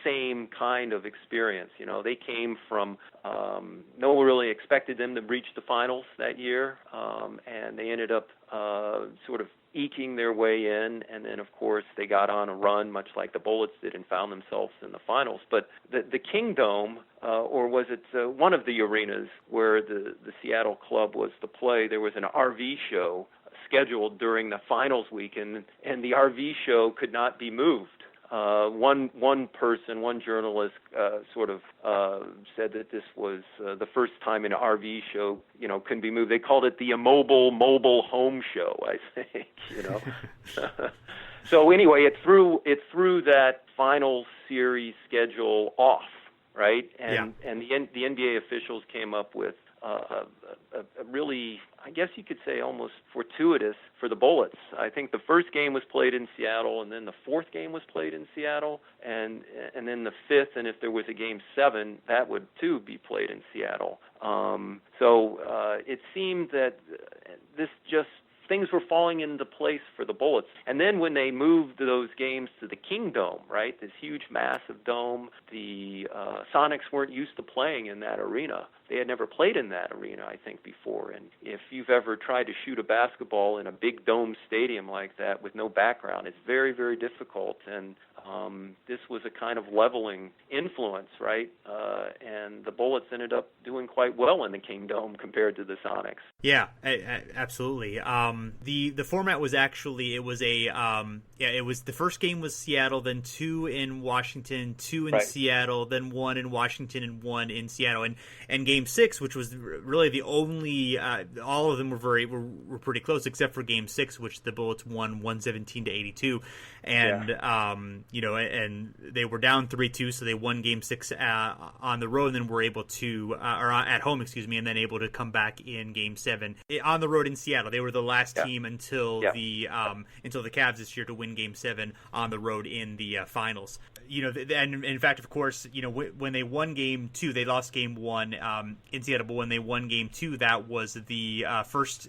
same kind of experience. They came from no one really expected them to reach the finals that year, and they ended up sort of eking their way in, and then of course they got on a run, much like the Bullets did, and found themselves in the finals. But the Kingdome, or was it one of the arenas where the Seattle club was to play, there was an RV show scheduled during the finals weekend, and the RV show could not be moved. one journalist sort of said that this was the first time an RV show, can be moved. They called it the immobile mobile home show, I think, So anyway, it threw that final series schedule off, right? And the NBA officials came up with a really, I guess you could say, almost fortuitous for the Bullets. I think the first game was played in Seattle, and then the fourth game was played in Seattle, and then the fifth, and if there was a game 7, that would too be played in Seattle. So it seemed that things were falling into place for the Bullets. And then when they moved those games to the King Dome, right, this huge, massive dome, the Sonics weren't used to playing in that arena. They had never played in that arena, I think, before. And if you've ever tried to shoot a basketball in a big dome stadium like that with no background, it's very, very difficult. And this was a kind of leveling influence, right? And the Bullets ended up doing quite well in the King Dome compared to the Sonics. Yeah, absolutely. The format was actually, it was the first game was Seattle, then 2 in Washington, 2 in Seattle, then 1 in Washington and 1 in Seattle, and Game 6, which was really the only, all of them were pretty close except for Game 6, which the Bullets won 117-82, and and they were down 3-2, so they won Game 6 on the road, and then were able to, or at home, and then able to come back in Game 7 on the road in Seattle. They were the last team until the Cavs this year to win Game 7 on the road in the finals. And in fact, of course, when they won Game 2, they lost Game 1 in Seattle, but when they won Game 2, that was the first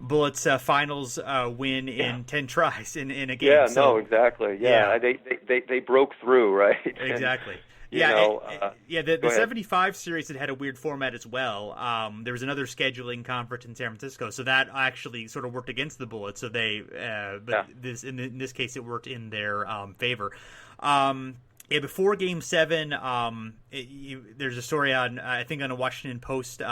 Bullets finals win in 10 tries in a game. Yeah, no, exactly. Yeah. They broke through, right? Exactly. The 75 series had a weird format as well. There was another scheduling conference in San Francisco, so that actually sort of worked against the Bullets. So in this case, it worked in their favor. Before Game 7, there's a story on a Washington Post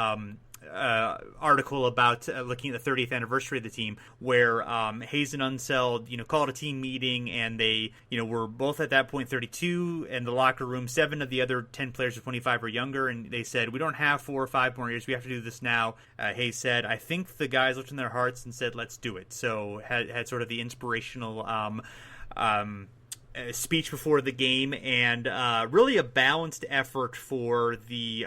article about looking at the 30th anniversary of the team, where Hayes and Unseld, called a team meeting, and they, were both at that point 32 in the locker room. 7 of the other 10 players of 25 or younger, and they said, "We don't have 4 or 5 more years. We have to do this now." Hayes said, "I think the guys looked in their hearts and said, let's do it." So had sort of the inspirational speech before the game, and really a balanced effort for the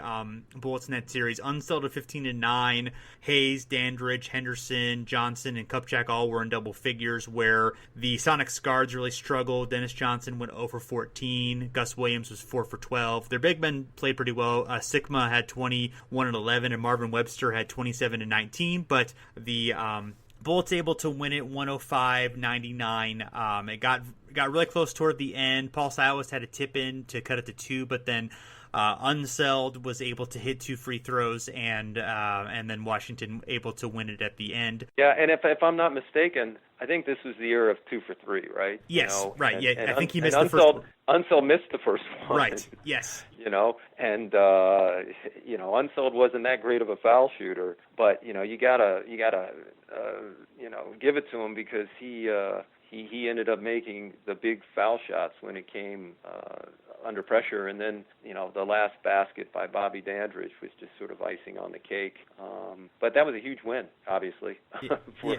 Bullets in that series. Unseld at 15-9, Hayes, Dandridge, Henderson, Johnson, and Kupchak all were in double figures, where the Sonics guards really struggled. Dennis Johnson went 0 for 14. Gus Williams was 4 for 12. Their big men played pretty well. Sigma had 21 and 11, and Marvin Webster had 27 and 19, but the Bullets able to win it 105-99. It got really close toward the end. Paul Silas had a tip in to cut it to 2, but then Unseld was able to hit 2 free throws, and then Washington able to win it at the end. Yeah, and if I'm not mistaken, I think this was the year of 2 for 3, right? Yes, right. And I think he missed the first one. Unseld missed the first one. Right. Yes. And Unseld wasn't that great of a foul shooter, but you gotta give it to him, because he ended up making the big foul shots when it came under pressure, and then the last basket by Bobby Dandridge was just sort of icing on the cake. But that was a huge win, obviously, for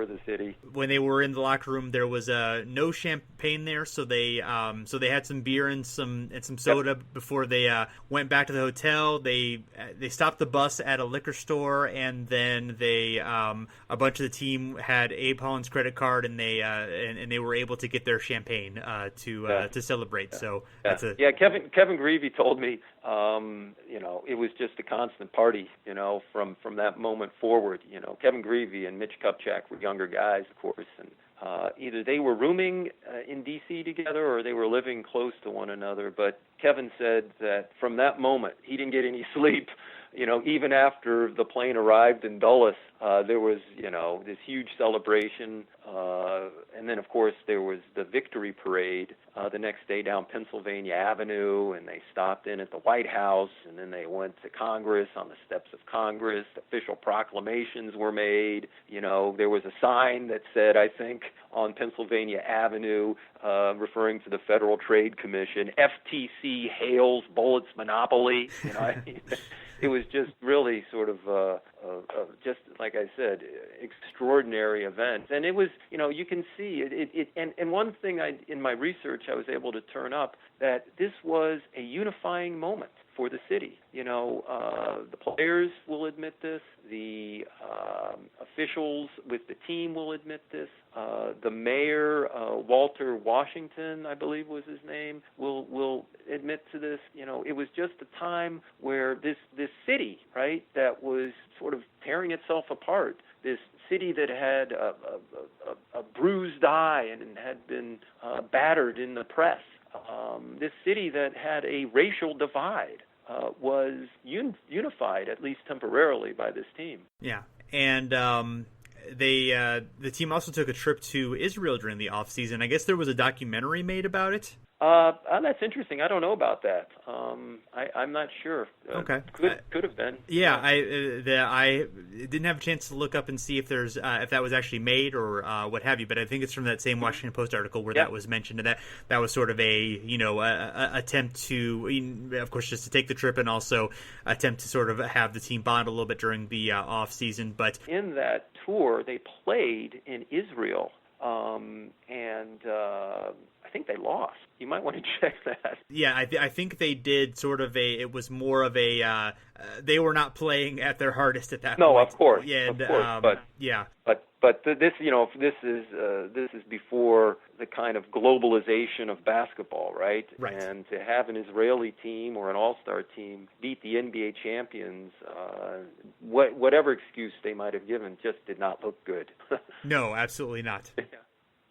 the city. When they were in the locker room, there was no champagne there, so they had some beer and some soda before they went back to the hotel. They stopped the bus at a liquor store, and then a bunch of the team had Abe Holland's credit card, and they were able to get their champagne to celebrate. Yeah. So Kevin Greavy told me it was just a constant party, from that moment forward. Kevin Greavy and Mitch Kupchak were younger guys, of course, and either they were rooming in D.C. together or they were living close to one another. But Kevin said that from that moment, he didn't get any sleep even after the plane arrived in Dulles, there was, this huge celebration. And then, of course, there was the victory parade the next day down Pennsylvania Avenue, and they stopped in at the White House, and then they went to Congress on the steps of Congress. Official proclamations were made. There was a sign that said, I think, on Pennsylvania Avenue, referring to the Federal Trade Commission, FTC hails Bullets monopoly. It was just really sort of just like I said, extraordinary event. And it was, you can see it. And one thing in my research I was able to turn up that this was a unifying moment for the city. The players will admit this. The officials with the team will admit this. The mayor, Walter Washington, I believe was his name, will admit to this. It was just a time where this city, right, that was sort of tearing itself apart. This city that had a bruised eye and had been battered in the press. This city that had a racial divide. Was unified, at least temporarily, by this team. Yeah, and the team also took a trip to Israel during the off season. I guess there was a documentary made about it. That's interesting. I don't know about that. I'm not sure. Okay, could have been. Yeah, I didn't have a chance to look up and see if there's if that was actually made or what have you. But I think it's from that same Washington Post article where that was mentioned, and that was sort of a attempt to, of course, just to take the trip and also attempt to sort of have the team bond a little bit during the off season. But in that tour, they played in Israel, and I think they lost. You might want to check that. Yeah, I think they did sort of it was more of a, they were not playing at their hardest at that point. No, of course. Yeah, of course. But yeah. But this, this is before the kind of globalization of basketball, right? Right. And to have an Israeli team or an all-star team beat the NBA champions, whatever excuse they might have given, just did not look good. No, absolutely not.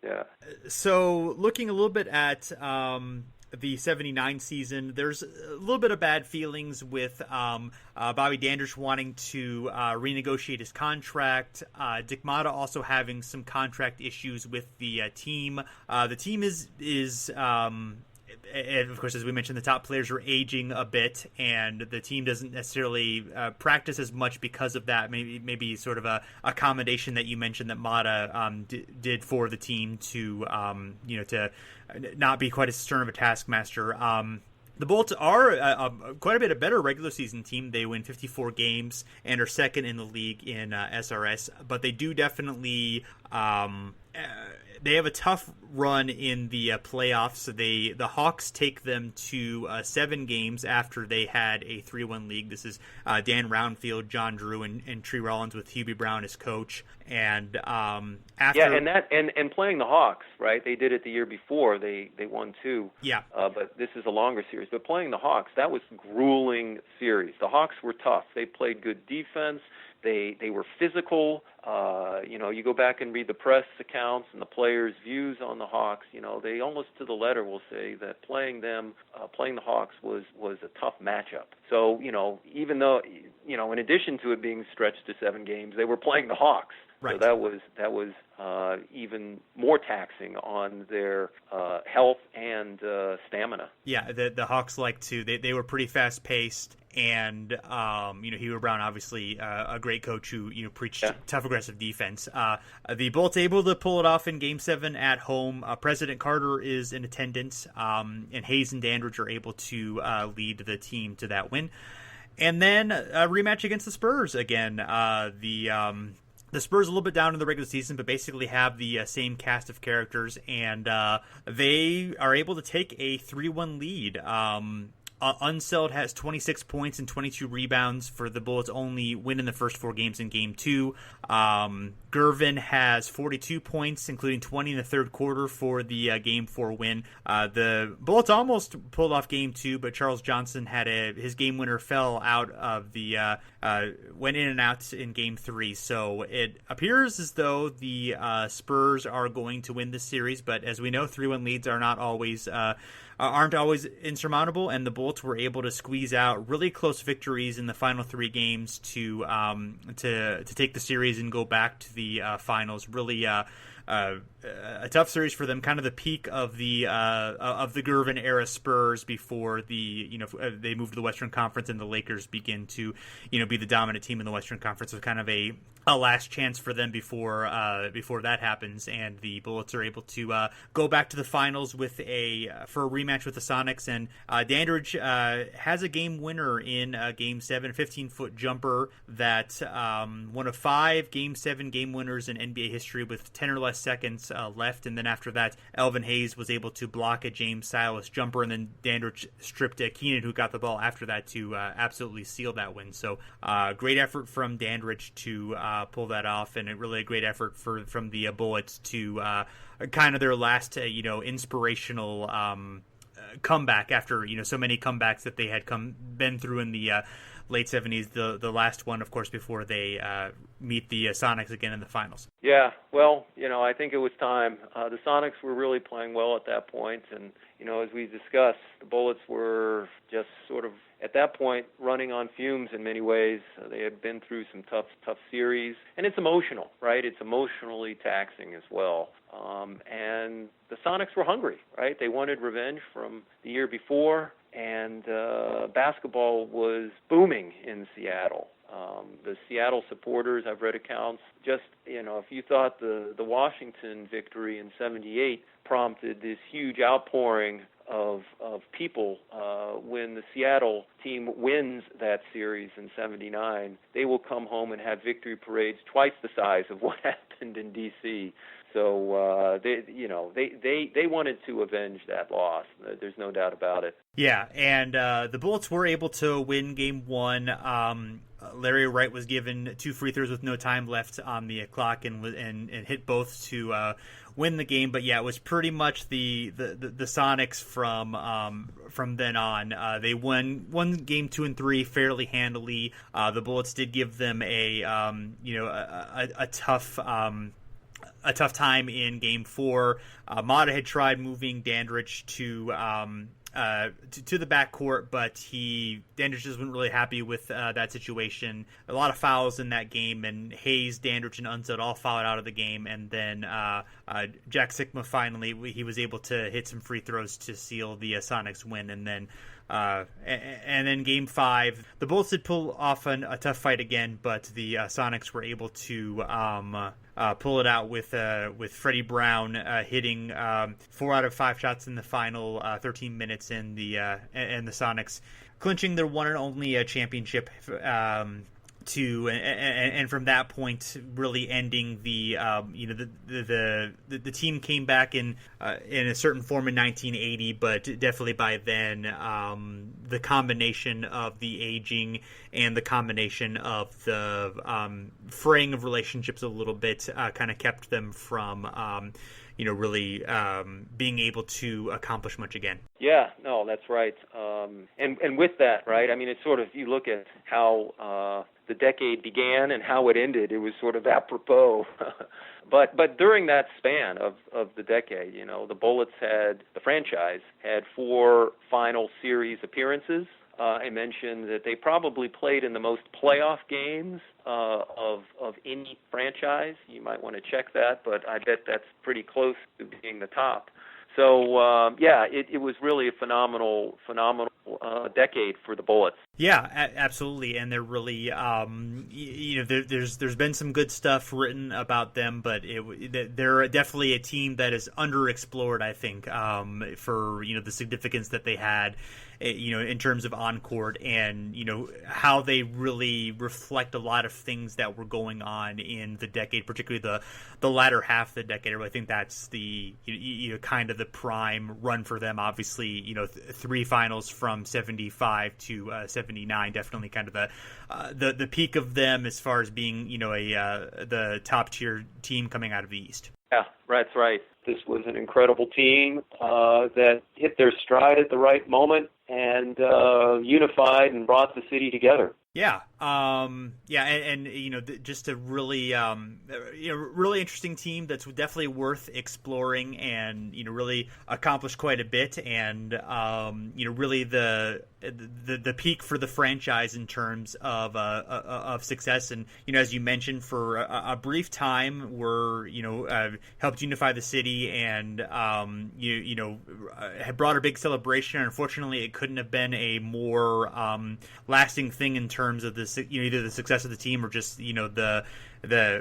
Yeah. So looking a little bit at the 79 season, there's a little bit of bad feelings with Bobby Dandridge wanting to renegotiate his contract. Dick Motta also having some contract issues with the team. The team is and of course, as we mentioned, the top players are aging a bit, and the team doesn't necessarily practice as much because of that. Maybe sort of a accommodation that you mentioned that Motta did for the team to to not be quite as stern of a taskmaster. The Bullets are quite a bit a better regular season team. They win 54 games and are second in the league in SRS, but they do definitely they have a tough run in the playoffs. The Hawks take them to 7 games after they had a 3-1 league. This is Dan Roundfield, John Drew, and Tree Rollins with Hubie Brown as coach. And after and playing the Hawks, right? They did it the year before. They won 2. Yeah. But this is a longer series. But playing the Hawks, that was a grueling series. The Hawks were tough. They played good defense. They were physical. You go back and read the press accounts and the players' views on the Hawks. They almost to the letter will say that playing the Hawks was a tough matchup. So, even though, in addition to it being stretched to 7 games, they were playing the Hawks. Right. So that was even more taxing on their health and stamina. Yeah, the Hawks like to. They were pretty fast paced, and Hubie Brown, obviously a great coach who preached tough, aggressive defense. The Bullets able to pull it off in Game 7 at home. President Carter is in attendance, and Hayes and Dandridge are able to lead the team to that win. And then a rematch against the Spurs again. The Spurs a little bit down in the regular season, but basically have the same cast of characters, and they are able to take a 3-1 lead. Unseld has 26 points and 22 rebounds for the Bullets, only win in the first 4 games in Game 2. Gervin has 42 points, including 20 in the third quarter for the Game 4 win. The Bullets almost pulled off Game 2, but Charles Johnson had his game winner fell out of the went in and out in Game 3. So it appears as though the Spurs are going to win this series, but as we know, 3-1 leads are not always aren't always insurmountable, and the Bullets were able to squeeze out really close victories in the final 3 games to take the series and go back to the finals. Really a tough series for them, kind of the peak of the Gervin era Spurs before they move to the Western Conference and the Lakers begin to be the dominant team in the Western Conference. So kind of a last chance for them before that happens, and the Bullets are able to go back to the finals for a rematch with the Sonics. And Dandridge has a game winner in Game 7, a 15-foot jumper that one of 5 Game 7 game winners in NBA history with 10 or less seconds left. And then after that, Elvin Hayes was able to block a James Silas jumper, and then Dandridge stripped Keenan, who got the ball after that, to absolutely seal that win. So great effort from Dandridge to pull that off, and really a great effort from the Bullets to kind of their last inspirational comeback after so many comebacks that they had been through in the late 70s. The last one, of course, before they meet the Sonics again in the finals. Yeah, well, I think it was time. The Sonics were really playing well at that point, and as we discussed, the Bullets were just sort of at that point running on fumes in many ways. They had been through some tough series, and it's emotional, right? It's emotionally taxing as well. And the Sonics were hungry, right? They wanted revenge from the year before, and basketball was booming in Seattle. The Seattle supporters, I've read accounts, just, if you thought the Washington victory in '78 prompted this huge outpouring of people, when the Seattle team wins that series in '79, they will come home and have victory parades twice the size of what happened in D.C. So they wanted to avenge that loss. There's no doubt about it. Yeah, and the Bullets were able to win Game 1. Larry Wright was given 2 free throws with no time left on the clock and hit both to win the game. But yeah, it was pretty much the Sonics from then on. They won Game 2 and 3 fairly handily. The Bullets did give them a tough time in Game 4. Motta had tried moving Dandridge to the backcourt, but Dandridge wasn't really happy with that situation. A lot of fouls in that game, and Hayes, Dandridge, and Unseld all fouled out of the game. And then Jack Sikma finally he was able to hit some free throws to seal the Sonics win. And then Game 5, the Bullets did pull off a tough fight again, but the Sonics were able to pull it out with Freddie Brown hitting 4 out of 5 shots in the final 13 minutes, and the Sonics clinching their one and only championship. And from that point, really ending the team came back in a certain form in 1980, but definitely by then the combination of the aging and the combination of the fraying of relationships a little bit kind of kept them from really being able to accomplish much again. Yeah, no, that's right. And with that, right, I mean, it's sort of, you look at how the decade began and how it ended, it was sort of apropos. But during that span of the decade, the Bullets the franchise had 4 final series appearances. I mentioned that they probably played in the most playoff games of any franchise. You might want to check that, but I bet that's pretty close to being the top. So, it was really a phenomenal decade for the Bullets. Yeah, absolutely, and they're really, there's been some good stuff written about them, but they're definitely a team that is underexplored, I think, for the significance that they had, in terms of on-court and how they really reflect a lot of things that were going on in the decade, particularly the latter half of the decade. I think that's the kind of the prime run for them. Obviously, 3 finals from 75 to 79, definitely kind of the peak of them as far as being the top tier team coming out of the East. Yeah, that's right. This was an incredible team that hit their stride at the right moment and unified and brought the city together. Yeah. And just a really, really interesting team that's definitely worth exploring, and, really accomplished quite a bit, and, really the peak for the franchise in terms of success. And, as you mentioned, for a brief time were, helped unify the city, and, had brought a big celebration. Unfortunately, it couldn't have been a more, lasting thing in terms of this, either the success of the team or just,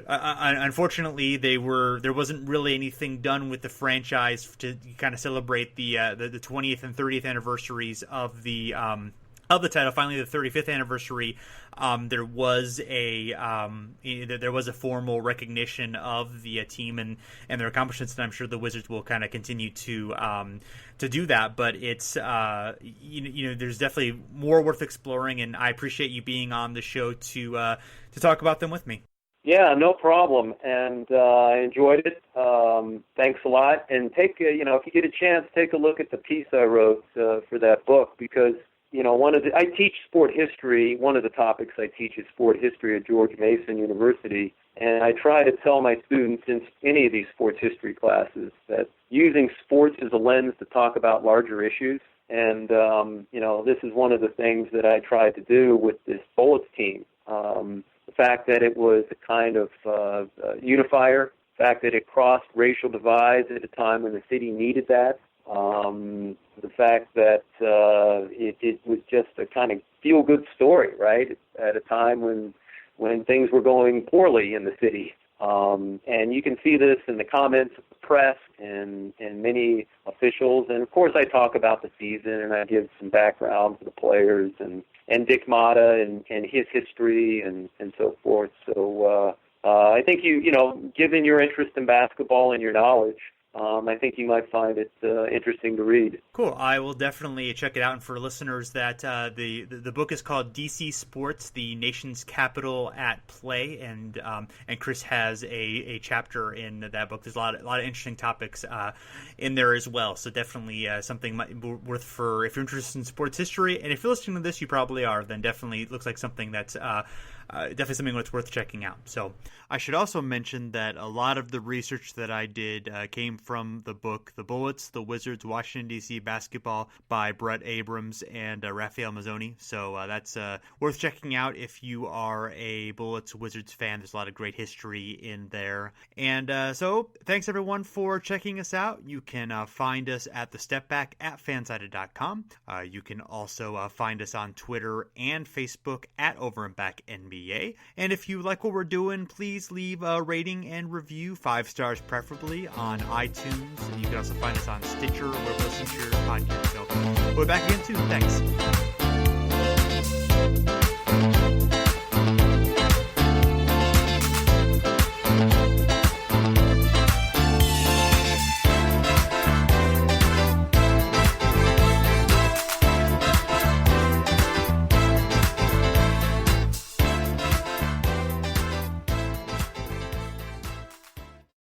unfortunately there wasn't really anything done with the franchise to kind of celebrate the 20th and 30th anniversaries of the title. Finally, the 35th anniversary, there was a formal recognition of the team and their accomplishments, and I'm sure the Wizards will kind of continue to do that. But it's there's definitely more worth exploring, and I appreciate you being on the show to talk about them with me. Yeah, no problem, and I enjoyed it. Thanks a lot, and if you get a chance, take a look at the piece I wrote for that book, because I teach sport history. One of the topics I teach is sport history at George Mason University, and I try to tell my students in any of these sports history classes that using sports as a lens to talk about larger issues, and this is one of the things that I tried to do with this Bullets team. The fact that it was a kind of unifier, the fact that it crossed racial divides at a time when the city needed that, the fact that it was just a kind of feel-good story, right, at a time when things were going poorly in the city. And you can see this in the comments of the press and many officials. And, of course, I talk about the season, and I give some background to the players and Dick Motta and his history and so forth. So I think given your interest in basketball and your knowledge, I think you might find it interesting to read. Cool. I will definitely check it out. And for listeners, that the book is called DC Sports: The Nation's Capital at Play, and Chris has a chapter in that book. There's a lot of interesting topics in there as well. So definitely something worth for if you're interested in sports history, and if you're listening to this, you probably are. Then definitely it looks like something that's definitely something that's worth checking out. So I should also mention that a lot of the research that I did came from the book The Bullets, The Wizards, Washington, D.C. Basketball by Brett Abrams and Raphael Mazzoni. So that's worth checking out if you are a Bullets Wizards fan. There's a lot of great history in there. And so thanks, everyone, for checking us out. You can find us at The Step Back at fansided.com. You can also find us on Twitter and Facebook at Over and Back NBA. And if you like what we're doing, please leave a rating and review, 5 stars preferably, on iTunes. And you can also find us on Stitcher or listen to your podcast. So we'll be back again soon. Thanks.